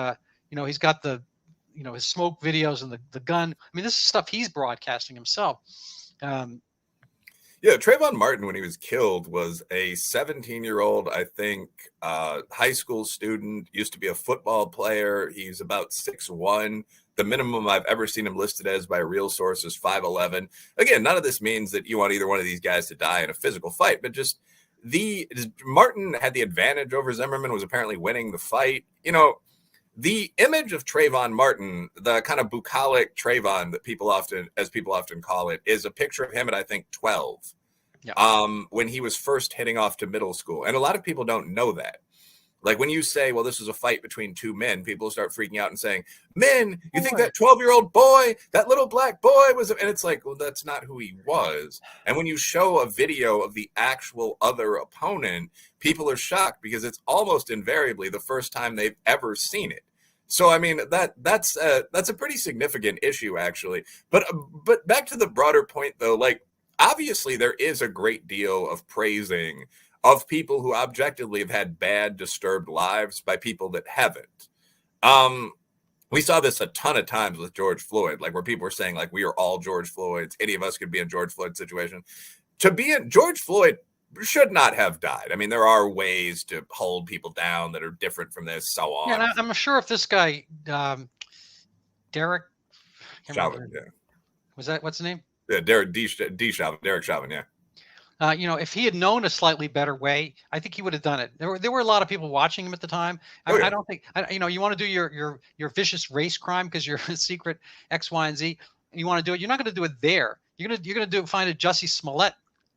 Speaker 1: he's got the, his smoke videos and the gun. I mean, this is stuff he's broadcasting himself.
Speaker 2: Yeah, Trayvon Martin, when he was killed, was a 17-year-old, I think, high school student, used to be a football player. He's about 6'1". The minimum I've ever seen him listed as by real sources, 5'11". Again, none of this means that you want either one of these guys to die in a physical fight, but just Martin had the advantage over Zimmerman, was apparently winning the fight. The image of Trayvon Martin, the kind of bucolic Trayvon that people often call it, is a picture of him at, I think, 12.
Speaker 1: Yeah.
Speaker 2: When he was first heading off to middle school. And a lot of people don't know that. Like when you say, well, this was a fight between two men, people start freaking out and saying, men, you think that 12-year-old boy, that little black boy was, and it's like, well, that's not who he was. And when you show a video of the actual other opponent, people are shocked because it's almost invariably the first time they've ever seen it. So, I mean, that's a pretty significant issue, actually. But back to the broader point, though, like, obviously there is a great deal of praising of people who objectively have had bad, disturbed lives by people that haven't. We saw this a ton of times with George Floyd, like where people were saying, like, we are all George Floyds. Any of us could be in George Floyd's situation. To be in George Floyd should not have died. I mean, there are ways to hold people down that are different from this, so on.
Speaker 1: Yeah, and I'm sure if this guy, Derek,
Speaker 2: Chauvin, yeah.
Speaker 1: Was that, what's the name?
Speaker 2: Yeah, Derek Chauvin, Derek Chauvin, yeah.
Speaker 1: If he had known a slightly better way, I think he would have done it. There were a lot of people watching him at the time. I don't think, you want to do your vicious race crime because you're a secret X, Y, and Z. You want to do it. You're not going to do it there. You're going to find a Jussie Smollett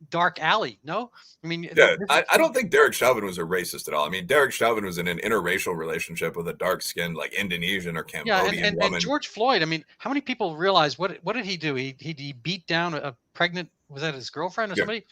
Speaker 1: dark alley. No, I mean,
Speaker 2: yeah, I don't think Derek Chauvin was a racist at all. I mean, Derek Chauvin was in an interracial relationship with a dark-skinned, like, Indonesian or Cambodian woman.
Speaker 1: And George Floyd. I mean, how many people realize what did he do? He beat down a pregnant, was that his girlfriend or somebody?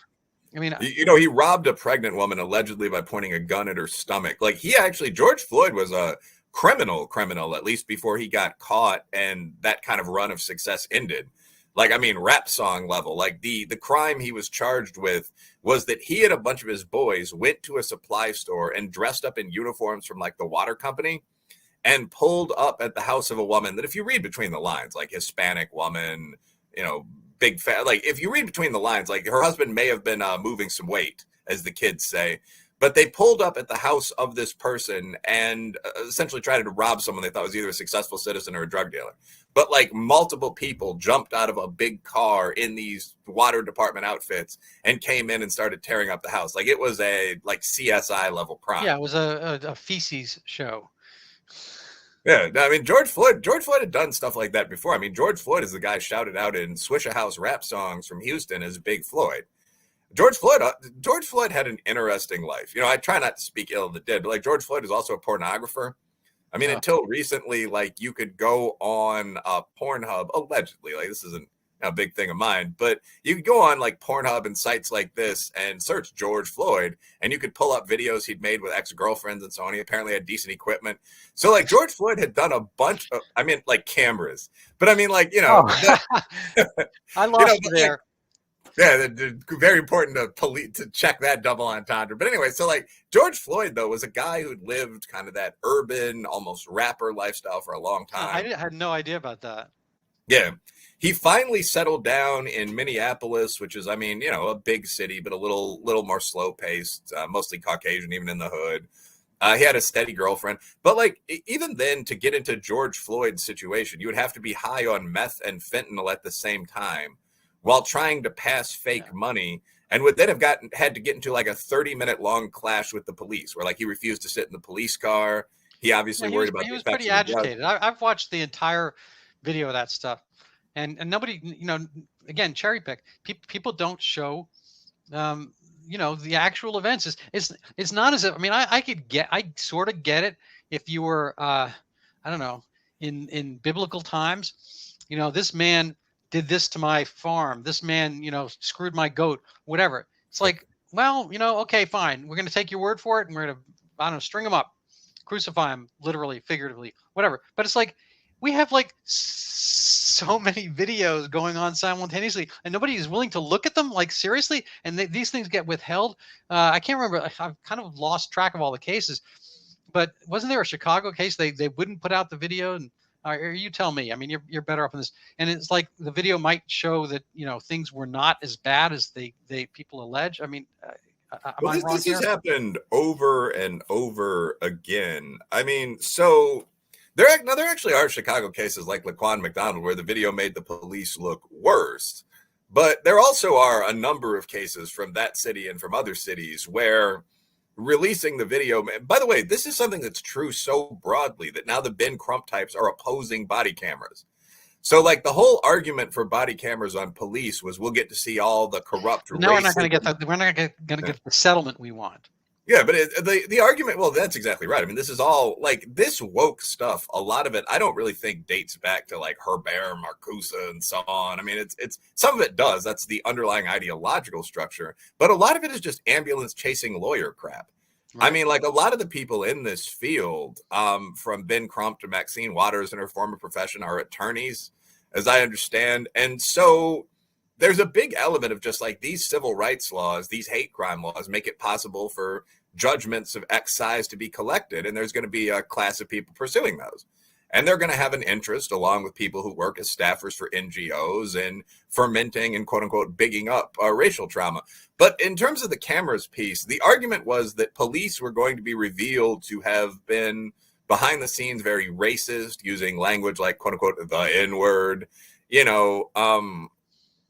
Speaker 1: I mean,
Speaker 2: he robbed a pregnant woman allegedly by pointing a gun at her stomach. Like, George Floyd was a criminal, at least before he got caught and that kind of run of success ended. Like, I mean, rap song level. Like, the crime he was charged with was that he and a bunch of his boys went to a supply store and dressed up in uniforms from, like, the water company and pulled up at the house of a woman that, if you read between the lines, like, Hispanic woman, big fat, like, if you read between the lines, like, her husband may have been moving some weight, as the kids say. But they pulled up at the house of this person and essentially tried to rob someone they thought was either a successful citizen or a drug dealer. But, like, multiple people jumped out of a big car in these water department outfits and came in and started tearing up the house. Like, it was a, like, CSI level crime.
Speaker 1: Yeah, it was a feces show.
Speaker 2: Yeah, I mean, George Floyd had done stuff like that before. I mean, George Floyd is the guy shouted out in Swishahouse rap songs from Houston as Big Floyd. George Floyd had an interesting life. I try not to speak ill of the dead, but, like, George Floyd is also a pornographer. I mean, until recently, like, you could go on Pornhub, allegedly, like, this isn't a big thing of mine, but you could go on, like, Pornhub and sites like this and search George Floyd, and you could pull up videos he'd made with ex-girlfriends and so on. He apparently had decent equipment. So, like, George Floyd had done a bunch of, I mean, like, cameras. But, I mean, like,
Speaker 1: I lost you there.
Speaker 2: Yeah, very important to check that double entendre. But anyway, so, like, George Floyd, though, was a guy who'd lived kind of that urban, almost rapper lifestyle for a long time.
Speaker 1: I had no idea about that.
Speaker 2: Yeah. He finally settled down in Minneapolis, which is, I mean, a big city, but a little more slow-paced, mostly Caucasian, even in the hood. He had a steady girlfriend. But, like, even then, to get into George Floyd's situation, you would have to be high on meth and fentanyl at the same time, while trying to pass fake money, and would then have had to get into, like, a 30-minute long clash with the police, where, like, he refused to sit in the police car. He obviously worried about.
Speaker 1: He was pretty agitated. I've watched the entire video of that stuff, and nobody, again, cherry pick. People don't show, the actual events. It's not as if, I mean, I sort of get it if you were, I don't know, in biblical times, this man did this to my farm. This man, screwed my goat, whatever. It's like, well, okay, fine. We're going to take your word for it, and we're going to, I don't know, string them up, crucify them, literally, figuratively, whatever. But it's like we have like so many videos going on simultaneously, and nobody is willing to look at them, like, seriously. And these things get withheld. I can't remember. I've kind of lost track of all the cases, but wasn't there a Chicago case? They wouldn't put out the video, and or you tell me. I mean, you're better up in this. And it's like the video might show that things were not as bad as they people allege. I mean, am I wrong
Speaker 2: This
Speaker 1: here?
Speaker 2: has happened over and over again. I mean, so there actually are Chicago cases like Laquan McDonald where the video made the police look worse. But there also are a number of cases from that city and from other cities where releasing the video. By the way, this is something that's true so broadly that now the Ben Crump types are opposing body cameras. So, like, the whole argument for body cameras on police was we'll get to see all the corrupt.
Speaker 1: No, we're not going to get that. We're not going to get the settlement we want.
Speaker 2: Yeah, but the argument, well, that's exactly right. I mean, this is all like this woke stuff. A lot of it, I don't really think dates back to like Herbert Marcuse and so on. I mean, it's some of it does. That's the underlying ideological structure. But a lot of it is just ambulance chasing lawyer crap. Right. I mean, like a lot of the people in this field, from Ben Crump to Maxine Waters in her former profession, are attorneys, as I understand. And so there's a big element of just like these civil rights laws, these hate crime laws make it possible for judgments of X size to be collected. And there's going to be a class of people pursuing those. And they're going to have an interest, along with people who work as staffers for NGOs, in fermenting and quote unquote bigging up racial trauma. But in terms of the cameras piece, the argument was that police were going to be revealed to have been behind the scenes very racist, using language like quote unquote the N-word,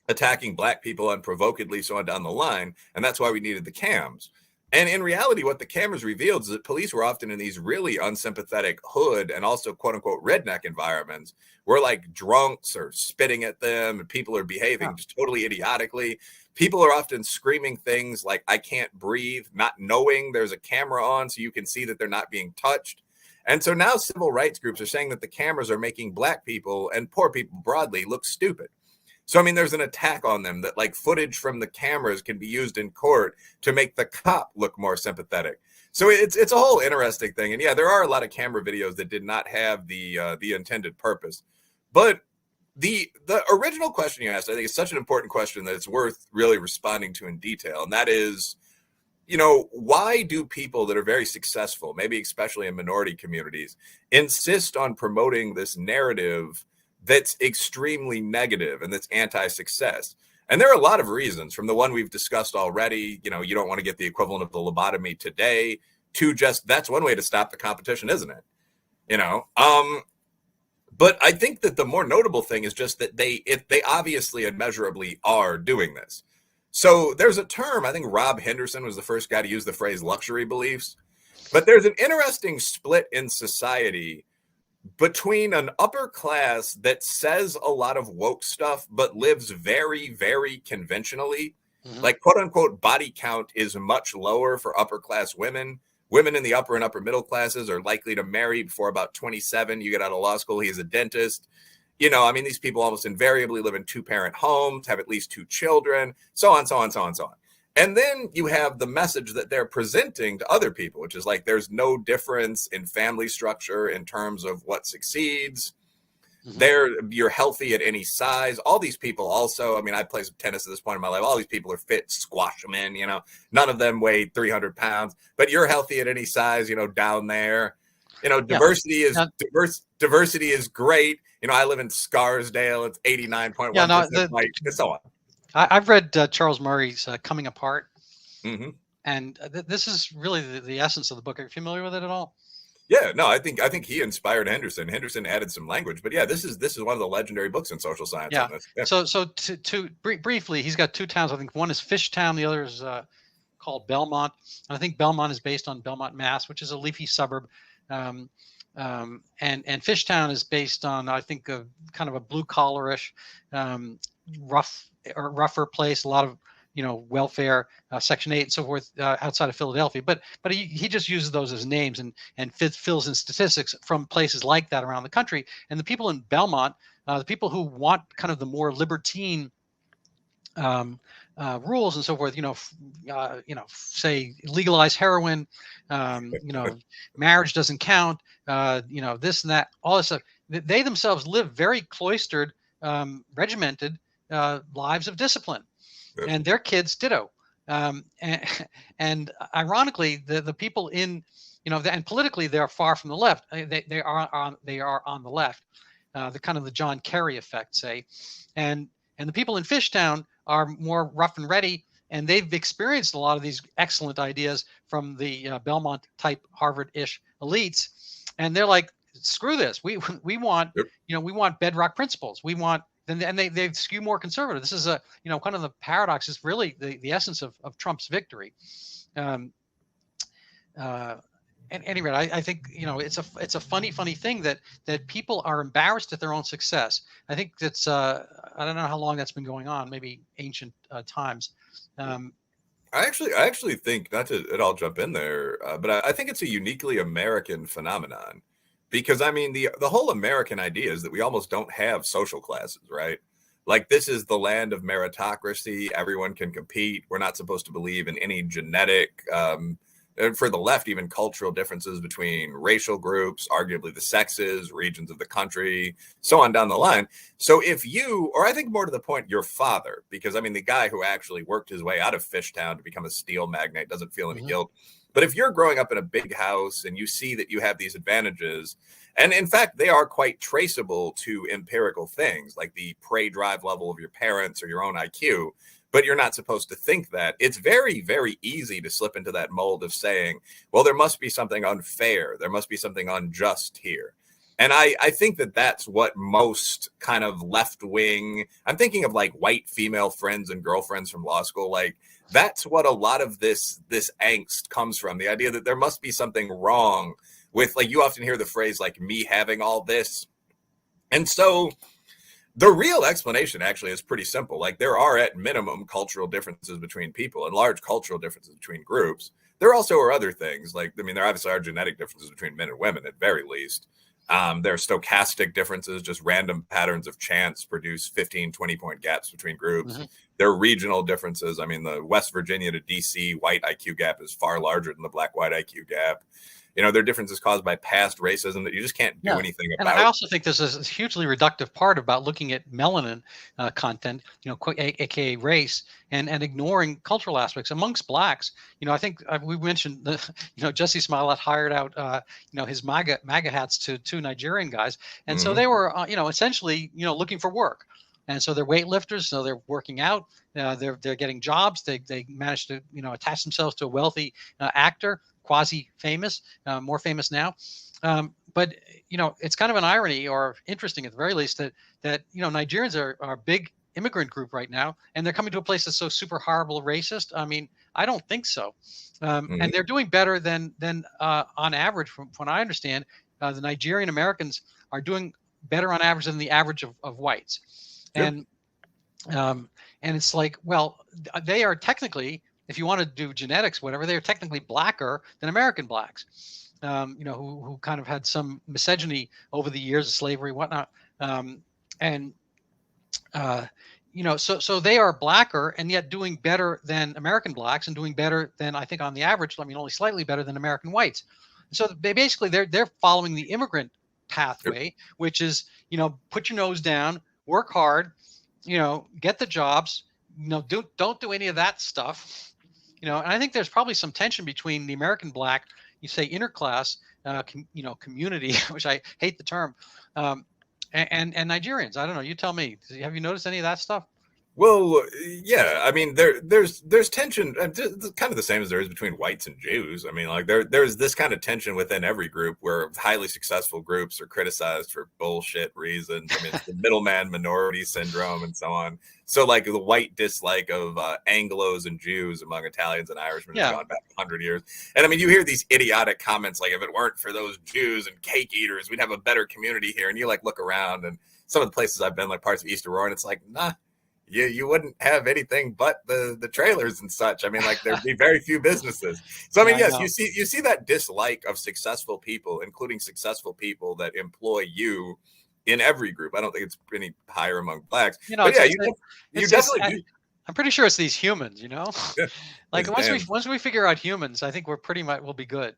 Speaker 2: attacking black people unprovokedly, so on down the line. And that's why we needed the cams. And in reality, what the cameras revealed is that police were often in these really unsympathetic hood and also quote unquote redneck environments where like drunks are spitting at them and people are behaving just totally idiotically. People are often screaming things like, I can't breathe, not knowing there's a camera on so you can see that they're not being touched. And so now civil rights groups are saying that the cameras are making black people and poor people broadly look stupid. So, I mean, there's an attack on them that like footage from the cameras can be used in court to make the cop look more sympathetic. So it's a whole interesting thing. And yeah, there are a lot of camera videos that did not have the intended purpose. But the original question you asked, I think, is such an important question that it's worth really responding to in detail. And that is, why do people that are very successful, maybe especially in minority communities, insist on promoting this narrative that's extremely negative and that's anti-success? And there are a lot of reasons, from the one we've discussed already, you don't want to get the equivalent of the lobotomy today, to just that's one way to stop the competition, isn't it? But I think that the more notable thing is just that they obviously and measurably are doing this. So there's a term, I think Rob Henderson was the first guy to use the phrase luxury beliefs, but there's an interesting split in society between an upper class that says a lot of woke stuff, but lives very, very conventionally. Mm-hmm. Like quote unquote body count is much lower for upper class women. Women in the upper and upper middle classes are likely to marry before about 27. You get out of law school, he's a dentist. These people almost invariably live in 2-parent homes, have at least 2 children, so on, so on, so on, so on. And then you have the message that they're presenting to other people, which is like there's no difference in family structure in terms of what succeeds. Mm-hmm. You're healthy at any size. All these people also, I play some tennis at this point in my life. All these people are fit, squash them in, none of them weigh 300 pounds, but you're healthy at any size, down there. Diversity is great. I live in Scarsdale. It's 89.1% white, and so on.
Speaker 1: I've read Charles Murray's Coming Apart,
Speaker 2: mm-hmm.
Speaker 1: and this is really the essence of the book. Are you familiar with it at all?
Speaker 2: Yeah, no, I think he inspired Henderson. Henderson added some language, but yeah, this is one of the legendary books in social science.
Speaker 1: Yeah. So to briefly, he's got 2 towns. I think one is Fishtown, the other is called Belmont, and I think Belmont is based on Belmont, Mass, which is a leafy suburb. And Fishtown is based on, I think, a kind of a blue collarish, rougher place, a lot of welfare, Section 8 and so forth, outside of Philadelphia. But he just uses those as names and fills in statistics from places like that around the country. And the people in Belmont, the people who want kind of the more libertine rules and so forth. Say legalize heroin. Marriage doesn't count. This and that, all this stuff. They themselves live very cloistered, regimented lives of discipline, and their kids ditto. And ironically, the people in, and politically they're far from the left. They are on the left, the kind of the John Kerry effect, say, and the people in Fishtown are more rough and ready, and they've experienced a lot of these excellent ideas from the Belmont type Harvard-ish elites, and they're like, screw this. We want we want bedrock principles. We want, and they skew more conservative. This is kind of the paradox is really the essence of Trump's victory. At any rate, I think it's a funny thing that people are embarrassed at their own success. I think that's I don't know how long that's been going on. Maybe ancient times.
Speaker 2: I actually think, not to at all jump in there, but I think it's a uniquely American phenomenon, because I mean the whole American idea is that we almost don't have social classes, right? Like, this is the land of meritocracy. Everyone can compete. We're not supposed to believe in any genetic. And for the left, even cultural differences between racial groups, arguably the sexes, regions of the country, so on down the line. So if you, or I think more to the point, your father, because I mean, the guy who actually worked his way out of Fishtown to become a steel magnate doesn't feel any guilt. But if you're growing up in a big house and you see that you have these advantages, and in fact, they are quite traceable to empirical things like the prey drive level of your parents or your own IQ, but you're not supposed to think that. It's very, very easy to slip into that mold of saying, well, there must be something unfair. There must be something unjust here. And I think that that's what most kind of left wing, I'm thinking of like white female friends and girlfriends from law school. Like, that's what a lot of this angst comes from. The idea that there must be something wrong with, like, you often hear the phrase like, me having all this. And so the real explanation actually is pretty simple. Like, there are at minimum cultural differences between people and large cultural differences between groups. There also are other things. Like, I mean, there obviously are genetic differences between men and women at very least. There are stochastic differences, just random patterns of chance produce 15, 20-point gaps between groups. There are regional differences. I mean, the West Virginia to DC white IQ gap is far larger than the black-white IQ gap. There are differences caused by past racism that you just can't do anything about.
Speaker 1: And I also think there's a hugely reductive part about looking at melanin content, aka race, and ignoring cultural aspects amongst blacks. I think we mentioned Jesse Smollett hired out his MAGA hats to two Nigerian guys, and so they were essentially looking for work. And so they're weightlifters, so they're working out. They're getting jobs. They managed to attach themselves to a wealthy actor, quasi-famous, more famous now. But it's kind of an irony, or interesting at the very least, that Nigerians are a big immigrant group right now, and they're coming to a place that's so super horrible racist. I mean, I don't think so. And they're doing better than on average, from what I understand. The Nigerian Americans are doing better on average than the average of whites. And it's like, well, they are technically, if you want to do genetics, whatever, they're technically blacker than American blacks, who kind of had some misogyny over the years of slavery, whatnot. So they are blacker and yet doing better than American blacks, and doing better than, I think, on the average, I mean, only slightly better than American whites. So they're following the immigrant pathway, which is, put your nose down, work hard, get the jobs, don't do any of that stuff, and I think there's probably some tension between the American black, you say inner class, community, which I hate the term, and Nigerians. I don't know. You tell me. Have you noticed any of that stuff?
Speaker 2: Well, yeah. I mean, there's tension, kind of the same as there is between whites and Jews. I mean, like there's this kind of tension within every group, where highly successful groups are criticized for bullshit reasons. I mean, it's the middleman minority syndrome and so on. So, like, the white dislike of Anglos and Jews among Italians and Irishmen has gone back 100 years. And I mean, you hear these idiotic comments like, if it weren't for those Jews and cake eaters, we'd have a better community here. And you like look around, and some of the places I've been, like parts of East Aurora, and it's like, nah. You wouldn't have anything but the trailers and such. I mean, like, there'd be very few businesses. So I mean, yes, you see that dislike of successful people, including successful people that employ you, in every group. I don't think it's any higher among blacks. But yeah, you definitely do.
Speaker 1: I'm pretty sure it's these humans, you know,
Speaker 2: Yeah,
Speaker 1: like
Speaker 2: it's damn.
Speaker 1: once we figure out humans, I think we're pretty much we'll be good.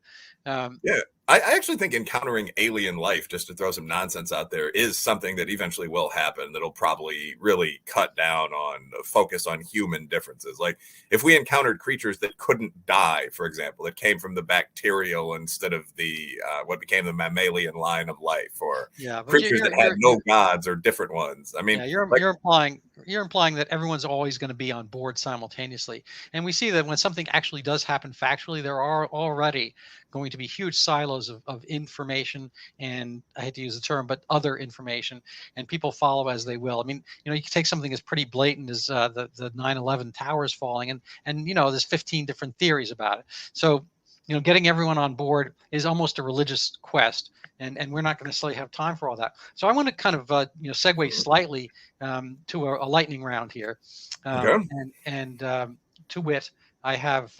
Speaker 1: Um,
Speaker 2: Yeah, I actually think encountering alien life, just to throw some nonsense out there, is something that eventually will happen. That'll probably really cut down on the focus on human differences. Like if we encountered creatures that couldn't die, for example, that came from the bacterial instead of the what became the mammalian line of life, or
Speaker 1: yeah, but
Speaker 2: creatures that had no gods or different ones. I mean,
Speaker 1: yeah,
Speaker 2: like,
Speaker 1: you're implying that everyone's always going to be on board simultaneously, and we see that when something actually does happen factually, there are already going to be huge silos of information, and I hate to use the term, but other information, and people follow as they will. I mean, you know, you can take something as pretty blatant as the 9/11 towers falling, and you know, there's 15 different theories about it. So, you know, getting everyone on board is almost a religious quest, and we're not going to necessarily have time for all that. So I want to kind of you know, segue slightly to a lightning round here,
Speaker 2: okay,
Speaker 1: and to wit, I have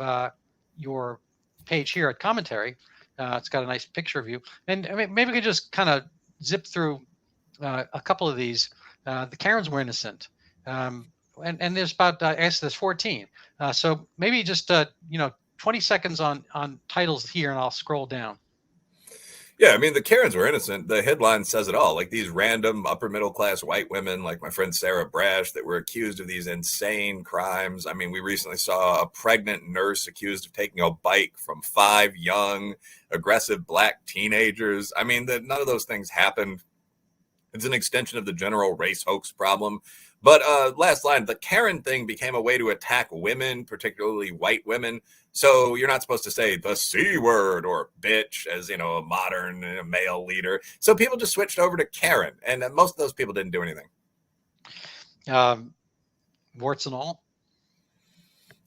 Speaker 1: your page here at commentary. It's got a nice picture of you, and I mean, maybe we could just kind of zip through a couple of these. The Karens were innocent, and there's about I guess there's 14. So maybe just you know, 20 seconds on titles here, and I'll scroll down.
Speaker 2: yeah, I mean, the Karens were innocent. The headline says it all. Like these random upper middle class white women, like my friend Sarah Brash, that were accused of these insane crimes. I mean, we recently saw a pregnant nurse accused of taking a bike from 5 young, aggressive black teenagers. I mean, none of those things happened. It's an extension of the general race hoax problem. But last line, the Karen thing became a way to attack women, particularly white women. So you're not supposed to say the C word or bitch as, you know, a modern male leader. So people just switched over to Karen. And most of those people didn't do anything.
Speaker 1: Warts and all.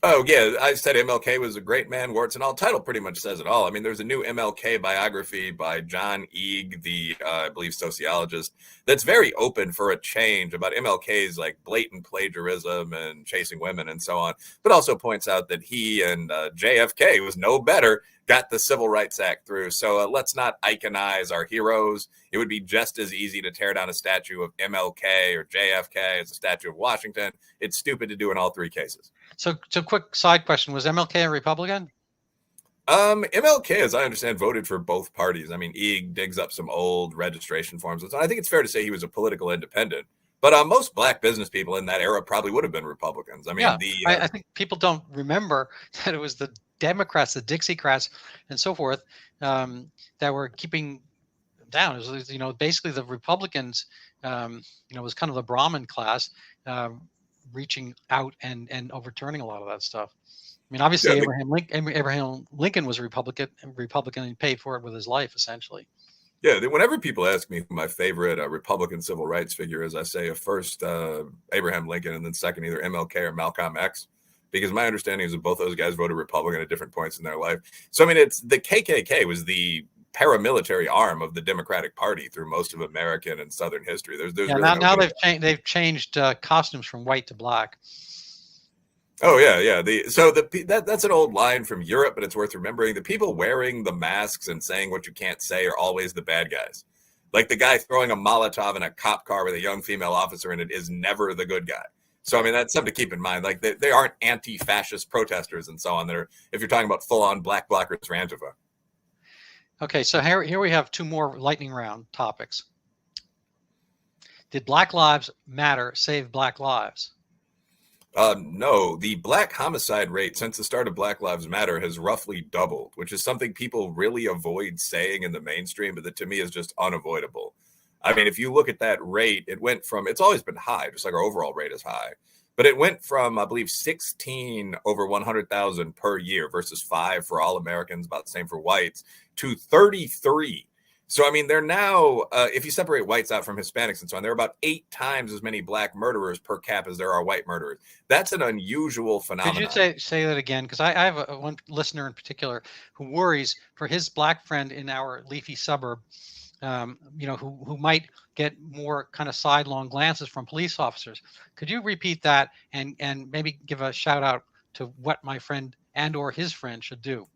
Speaker 2: Oh, yeah. I said MLK was a great man, warts and all. Title pretty much says it all. I mean, there's a new MLK biography by John Eeg, the, I believe, sociologist, that's very open for a change about MLK's like blatant plagiarism and chasing women and so on, but also points out that he and JFK was no better, got the Civil Rights Act through. So let's not iconize our heroes. It would be just as easy to tear down a statue of MLK or JFK as a statue of Washington. It's stupid to do in all 3 cases.
Speaker 1: So quick side question: was MLK a Republican?
Speaker 2: MLK, as I understand, voted for both parties. I mean, Eeg digs up some old registration forms. So I think it's fair to say he was a political independent. But most black business people in that era probably would have been Republicans. I mean,
Speaker 1: yeah, I think people don't remember that it was the Democrats, the Dixiecrats, and so forth that were keeping down. It was, you know, basically the Republicans, you know, was kind of the Brahmin class reaching out and overturning a lot of that stuff. I mean, obviously,
Speaker 2: yeah,
Speaker 1: Abraham Lincoln was a Republican, and paid for it with his life, essentially.
Speaker 2: yeah. Whenever people ask me who my favorite Republican civil rights figure is, I say first Abraham Lincoln, and then second either MLK or Malcolm X, because my understanding is that both those guys voted Republican at different points in their life. So I mean, it's the KKK was the paramilitary arm of the Democratic Party through most of American and Southern history. There's
Speaker 1: yeah,
Speaker 2: really
Speaker 1: now they've changed costumes from white to black.
Speaker 2: Oh yeah. That's an old line from Europe, but it's worth remembering. The people wearing the masks and saying what you can't say are always the bad guys. Like the guy throwing a Molotov in a cop car with a young female officer in it is never the good guy. So I mean, that's something to keep in mind. Like they aren't anti-fascist protesters and so on. That are, if you're talking about full-on black blockers for Antifa.
Speaker 1: Okay, so here we have 2 more lightning round topics. Did Black Lives Matter save Black lives?
Speaker 2: No, the black homicide rate since the start of Black Lives Matter has roughly doubled, which is something people really avoid saying in the mainstream, but that to me is just unavoidable. I mean, if you look at that rate, it went from, it's always been high, just like our overall rate is high, but it went from, I believe, 16 over 100,000 per year versus 5 for all Americans, about the same for whites, to 33. So, I mean, they're now, if you separate whites out from Hispanics and so on, there are about 8 times as many black murderers per cap as there are white murderers. That's an unusual phenomenon.
Speaker 1: Could you say that again? Because I have one listener in particular who worries for his black friend in our leafy suburb, you know, who might get more kind of sidelong glances from police officers. Could you repeat that and maybe give a shout out to what my friend and or his friend should do?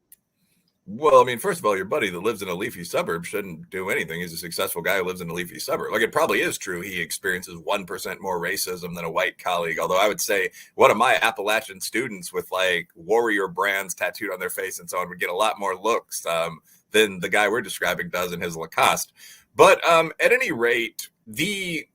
Speaker 2: Well, I mean, first of all, your buddy that lives in a leafy suburb shouldn't do anything. He's a successful guy who lives in a leafy suburb. Like, it probably is true he experiences 1% more racism than a white colleague. Although I would say one of my Appalachian students with like warrior brands tattooed on their face and so on would get a lot more looks than the guy we're describing does in his Lacoste. But at any rate, the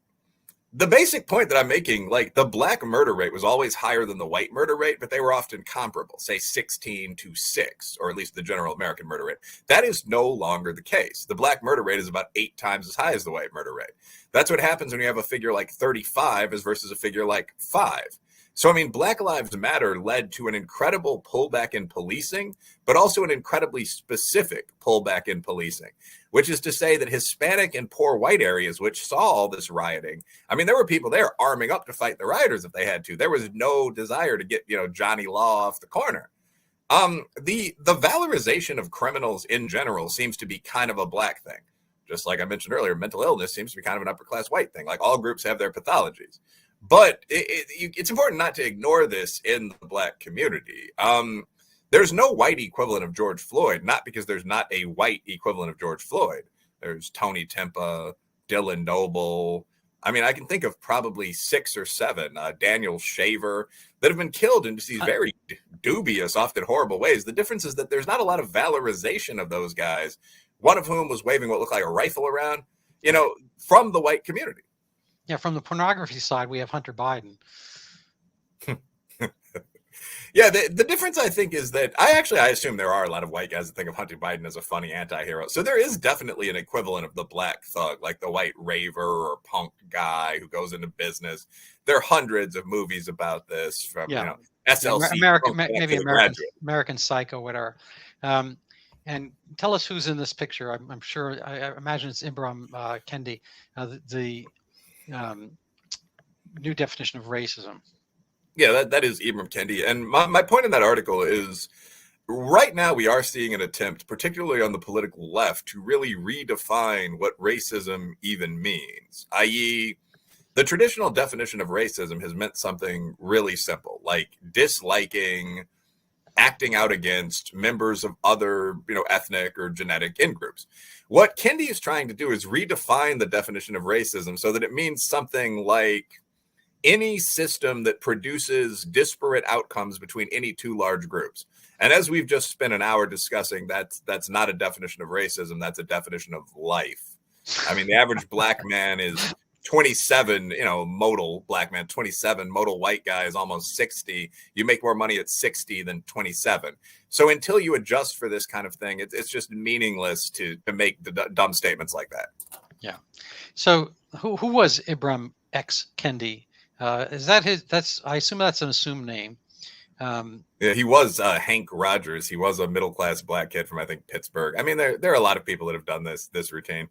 Speaker 2: basic point that I'm making, like, the black murder rate was always higher than the white murder rate, but they were often comparable, say 16 to 6, or at least the general American murder rate. That is no longer the case. The black murder rate is about 8 times as high as the white murder rate. That's what happens when you have a figure like 35 as versus a figure like 5. So, I mean, Black Lives Matter led to an incredible pullback in policing, but also an incredibly specific pullback in policing, which is to say that Hispanic and poor white areas, which saw all this rioting, I mean, there were people there arming up to fight the rioters if they had to. There was no desire to get, Johnny Law off the corner. The valorization of criminals in general seems to be kind of a black thing. Just like I mentioned earlier, mental illness seems to be kind of an upper class white thing. Like, all groups have their pathologies. But it's important not to ignore this in the black community. There's no white equivalent of George Floyd, not because there's not a white equivalent of George Floyd. There's Tony Timpa, Dylan Noble. I mean, I can think of probably 6 or 7, Daniel Shaver, that have been killed in just these very dubious, often horrible ways. The difference is that there's not a lot of valorization of those guys, one of whom was waving what looked like a rifle around, from the white community.
Speaker 1: Yeah, from the pornography side, we have Hunter Biden.
Speaker 2: Yeah, the difference, I think, is that I assume there are a lot of white guys that think of Hunter Biden as a funny anti-hero. So there is definitely an equivalent of the black thug, like the white raver or punk guy who goes into business. There are hundreds of movies about this from, SLC.
Speaker 1: American Psycho, whatever. And tell us who's in this picture. I'm sure, I imagine it's Ibram Kendi, the new definition of racism.
Speaker 2: Yeah, that is Ibram Kendi. And my point in that article is, right now we are seeing an attempt, particularly on the political left, to really redefine what racism even means, i.e., the traditional definition of racism has meant something really simple, like disliking, acting out against members of other, ethnic or genetic in-groups. What Kendi is trying to do is redefine the definition of racism so that it means something like any system that produces disparate outcomes between any two large groups. And as we've just spent an hour discussing, that's not a definition of racism, that's a definition of life. I mean, the average black man is 27, modal black man, 27, modal white guy is almost 60. You make more money at 60 than 27. So until you adjust for this kind of thing, it's just meaningless to make the dumb statements like that.
Speaker 1: Yeah. So who was Ibram X. Kendi? Is that I assume that's an assumed name.
Speaker 2: Yeah, he was Hank Rogers. He was a middle-class black kid from, I think, Pittsburgh. I mean, there are a lot of people that have done this routine.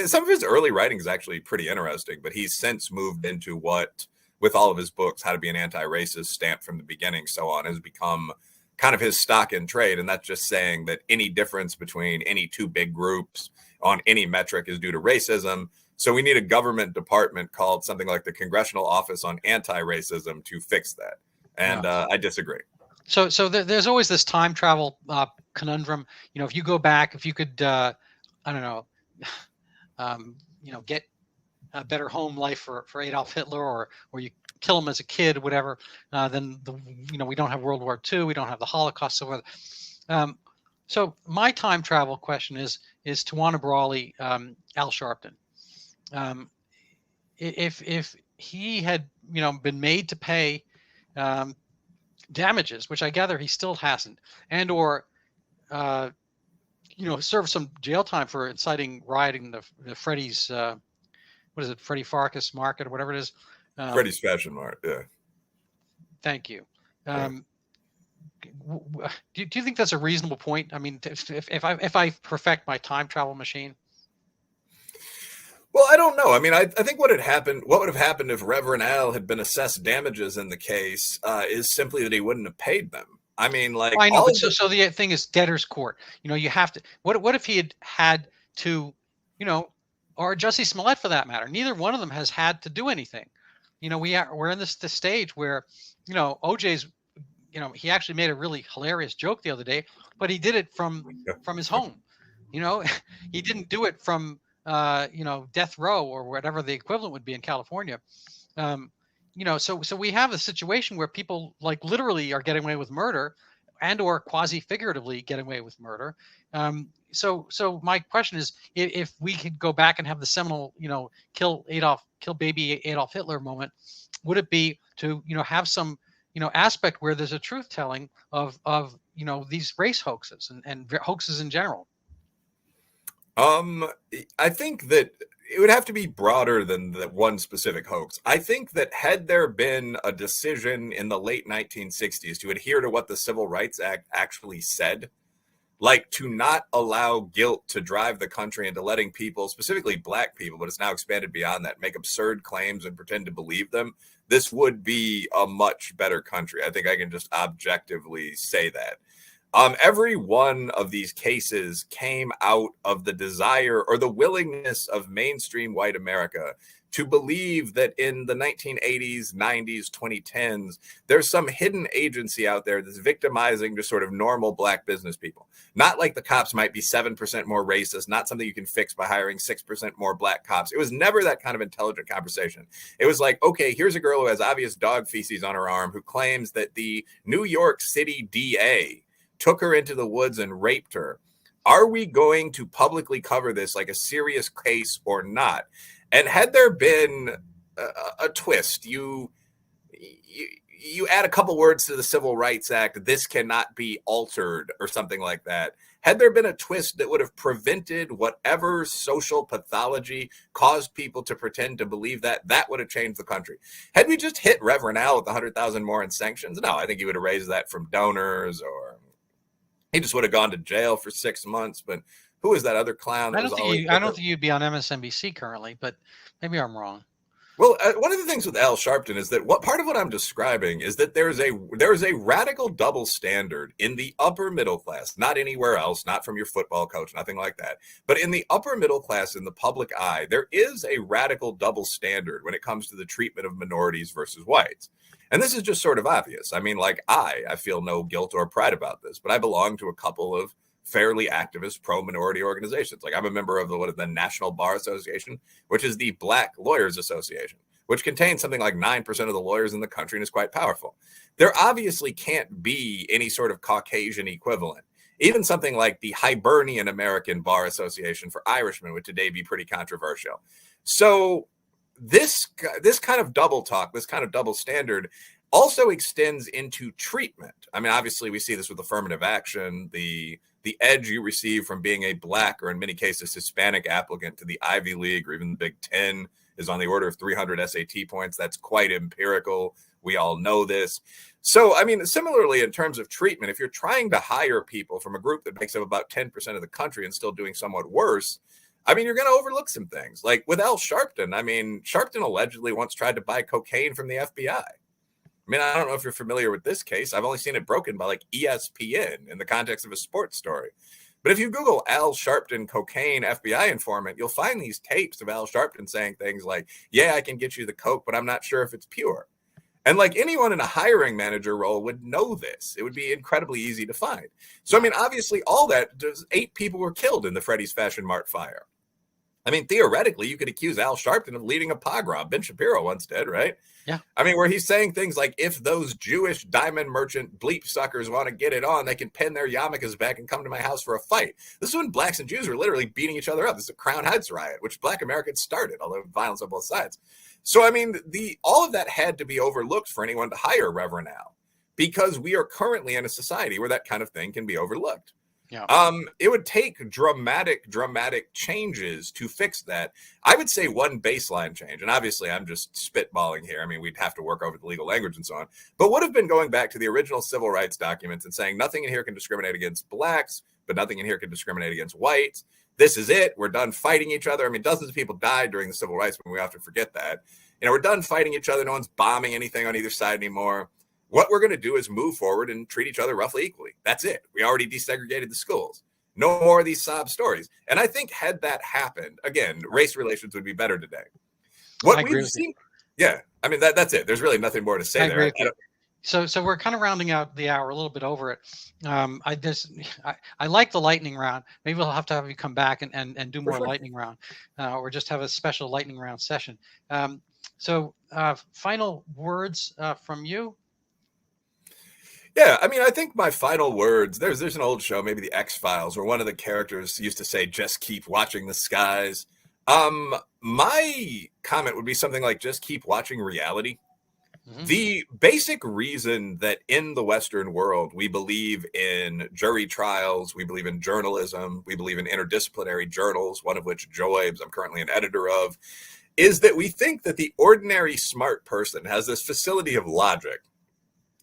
Speaker 2: Some of his early writing is actually pretty interesting, but he's since moved into what, with all of his books, How to Be an Anti-Racist, Stamped from the Beginning, so on, has become kind of his stock in trade. And that's just saying that any difference between any two big groups on any metric is due to racism. So we need a government department called something like the Congressional Office on Anti-Racism to fix that. And I disagree.
Speaker 1: So there's always this time travel conundrum. If you go back, if you could, I don't know, get a better home life for Adolf Hitler, or you kill him as a kid, whatever, then we don't have World War II, we don't have the Holocaust, so forth. So my time travel question is Tawana Brawley, Al Sharpton. If he had been made to pay damages, which I gather he still hasn't, and or serve some jail time for inciting rioting the Freddy's what is it, Freddie Farkas Market or whatever it is,
Speaker 2: Freddy's Fashion Mart. Yeah,
Speaker 1: thank you. Do you think that's a reasonable point? I mean, if I perfect my time travel machine.
Speaker 2: Well, I don't know. I mean, I think what would have happened if Reverend Al had been assessed damages in the case is simply that he wouldn't have paid them. I mean, like,
Speaker 1: I know, but so the thing is debtor's court. You have to. What if he had to, or Jussie Smollett for that matter? Neither one of them has had to do anything. We're in this stage where, OJ's he actually made a really hilarious joke the other day, but he did it from his home. He didn't do it from death row or whatever the equivalent would be in California. So we have a situation where people like literally are getting away with murder, and or quasi figuratively getting away with murder. So my question is, if we could go back and have the seminal, kill baby Adolf Hitler moment, would it be to have some aspect where there's a truth telling of these race hoaxes and hoaxes in general?
Speaker 2: I think that it would have to be broader than the one specific hoax. I think that had there been a decision in the late 1960s to adhere to what the Civil Rights Act actually said, like to not allow guilt to drive the country into letting people, specifically black people, but it's now expanded beyond that, make absurd claims and pretend to believe them, this would be a much better country. I think I can just objectively say that. Every one of these cases came out of the desire or the willingness of mainstream white America to believe that in the 1980s, 90s, 2010s, there's some hidden agency out there that's victimizing just sort of normal black business people. Not like the cops might be 7% more racist, not something you can fix by hiring 6% more black cops. It was never that kind of intelligent conversation. It was like, okay, here's a girl who has obvious dog feces on her arm who claims that the New York City DA took her into the woods and raped her. Are we going to publicly cover this like a serious case or not? And had there been a twist, you add a couple words to the Civil Rights Act, this cannot be altered or something like that. Had there been a twist that would have prevented whatever social pathology caused people to pretend to believe that would have changed the country. Had we just hit Reverend Al with 100,000 more in sanctions? No, I think he would have raised that from donors, or he just would have gone to jail for 6 months. But who is that other clown?
Speaker 1: I don't think you'd be on MSNBC currently, but maybe I'm wrong.
Speaker 2: Well, one of the things with Al Sharpton is that part of what I'm describing is that there is a radical double standard in the upper middle class, not anywhere else, not from your football coach, nothing like that, but in the upper middle class, in the public eye, there is a radical double standard when it comes to the treatment of minorities versus whites. And this is just sort of obvious. I mean, like I feel no guilt or pride about this, but I belong to a couple of fairly activist pro-minority organizations. Like I'm a member of the National Bar Association, which is the Black Lawyers Association, which contains something like 9% of the lawyers in the country and is quite powerful. There obviously can't be any sort of Caucasian equivalent. Even something like the Hibernian American Bar Association for Irishmen would today be pretty controversial. So this kind of double talk, this kind of double standard also extends into treatment. I mean, obviously we see this with affirmative action, the edge you receive from being a black, or in many cases Hispanic, applicant to the Ivy League or even the Big Ten is on the order of 300 SAT points. That's quite empirical. We all know this. So, I mean, similarly, in terms of treatment, if you're trying to hire people from a group that makes up about 10% of the country and still doing somewhat worse, I mean, you're going to overlook some things. Like with Al Sharpton, I mean, Sharpton allegedly once tried to buy cocaine from the FBI. I mean, I don't know if you're familiar with this case. I've only seen it broken by like ESPN in the context of a sports story. But if you Google Al Sharpton cocaine FBI informant, you'll find these tapes of Al Sharpton saying things like, yeah, I can get you the coke, but I'm not sure if it's pure. And like anyone in a hiring manager role would know this. It would be incredibly easy to find. So, I mean, obviously all that, 8 people were killed in the Freddy's Fashion Mart fire. I mean, theoretically, you could accuse Al Sharpton of leading a pogrom. Ben Shapiro once did, right?
Speaker 1: Yeah.
Speaker 2: I mean, where he's saying things like, if those Jewish diamond merchant bleep suckers want to get it on, they can pin their yarmulkes back and come to my house for a fight. This is when blacks and Jews were literally beating each other up. This is a Crown Heights riot, which black Americans started, although violence on both sides. So, I mean, all of that had to be overlooked for anyone to hire Reverend Al, because we are currently in a society where that kind of thing can be overlooked.
Speaker 1: Yeah.
Speaker 2: It would take dramatic changes to fix that. I would say one baseline change, and obviously I'm just spitballing here. I mean, we'd have to work over the legal language and so on, but would have been going back to the original civil rights documents and saying nothing in here can discriminate against blacks, but nothing in here can discriminate against whites. This is it. We're done fighting each other. I mean, dozens of people died during the civil rights movement. We often forget that. You know, we're done fighting each other. No one's bombing anything on either side anymore. What we're going to do is move forward and treat each other roughly equally. That's it. We already desegregated the schools. No more of these sob stories. And I think had that happened, again, race relations would be better today. What we've seen, yeah, I mean, that's it. There's really nothing more to say there.
Speaker 1: So we're kind of rounding out the hour, a little bit over it. I like the lightning round. Maybe we'll have you come back and do
Speaker 2: For
Speaker 1: more
Speaker 2: sure.
Speaker 1: lightning round, or just have a special lightning round session. Final words from you.
Speaker 2: Yeah, I mean, I think my final words. There's an old show, maybe the X-Files, where one of the characters used to say, "Just keep watching the skies." My comment would be something like, "Just keep watching reality."
Speaker 1: Mm-hmm.
Speaker 2: The basic reason that in the Western world we believe in jury trials, we believe in journalism, we believe in interdisciplinary journals, one of which Joybs, I'm currently an editor of, is that we think that the ordinary smart person has this facility of logic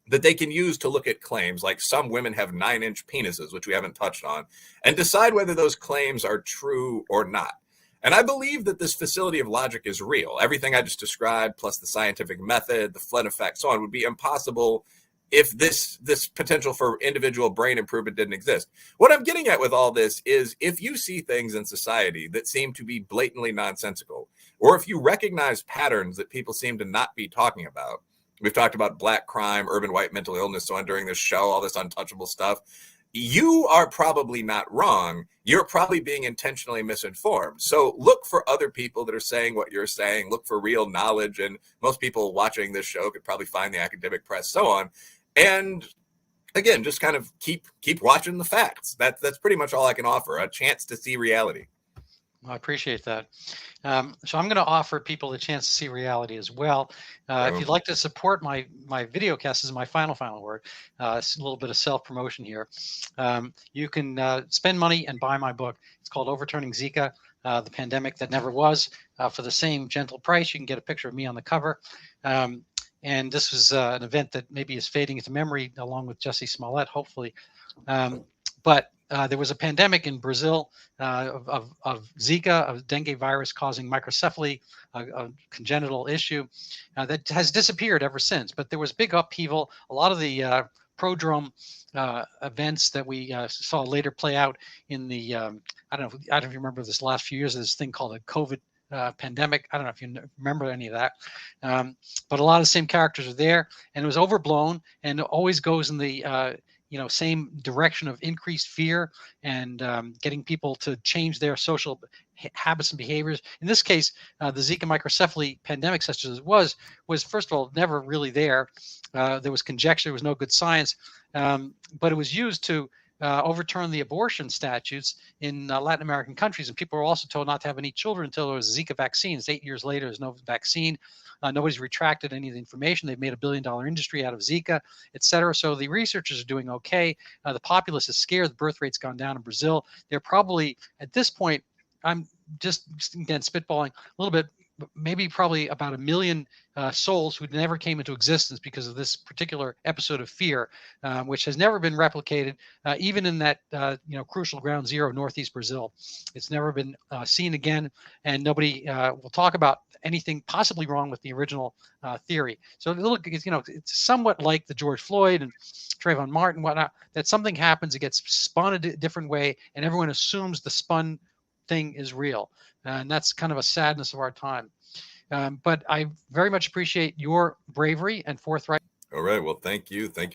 Speaker 2: that they can use to look at claims like some women have 9-inch penises, which we haven't touched on, and decide whether those claims are true or not. And I believe that this facility of logic is real. Everything I just described, plus the scientific method, the Flynn effect, so on, would be impossible if this potential for individual brain improvement didn't exist. What I'm getting at with all this is if you see things in society that seem to be blatantly nonsensical, or if you recognize patterns that people seem to not be talking about, we've talked about black crime, urban white mental illness, so on during this show, all this untouchable stuff. You are probably not wrong. You're probably being intentionally misinformed. So look for other people that are saying what you're saying. Look for real knowledge. And most people watching this show could probably find the academic press, so on. And again, just kind of keep watching the facts. That's pretty much all I can offer, a chance to see reality.
Speaker 1: I appreciate that. So I'm going to offer people a chance to see reality as well. If you'd like to support my video cast, this is my final word. It's a little bit of self-promotion here. You can spend money and buy my book. It's called Overturning Zika, the Pandemic That Never Was. For the same gentle price, you can get a picture of me on the cover. And this was an event that maybe is fading into memory along with Jussie Smollett, hopefully. But there was a pandemic in Brazil of Zika, of dengue virus causing microcephaly, a congenital issue that has disappeared ever since. But there was big upheaval. A lot of the prodrome events that we saw later play out in the, I don't know if you remember this last few years, this thing called a COVID pandemic. I don't know if you remember any of that, but a lot of the same characters are there, and it was overblown, and it always goes in the same direction of increased fear and getting people to change their social habits and behaviors. In this case, the Zika microcephaly pandemic, such as it was first of all never really there. There was conjecture, there was no good science, but it was used to overturn the abortion statutes in Latin American countries. And people were also told not to have any children until there was a Zika vaccine. It's 8 years later, there's no vaccine. Nobody's retracted any of the information. They've made $1 billion industry out of Zika, et cetera. So the researchers are doing okay. The populace is scared. The birth rate's gone down in Brazil. They're probably, at this point, I'm just again spitballing a little bit, maybe probably about 1 million souls who never came into existence because of this particular episode of fear, which has never been replicated, even in that crucial ground zero of Northeast Brazil. It's never been seen again, and nobody will talk about anything possibly wrong with the original theory. So it's somewhat like the George Floyd and Trayvon Martin, whatnot. That something happens, it gets spun a different way, and everyone assumes the spun thing is real, and that's kind of a sadness of our time. But I very much appreciate your bravery and forthright.
Speaker 2: All right. Well, thank you.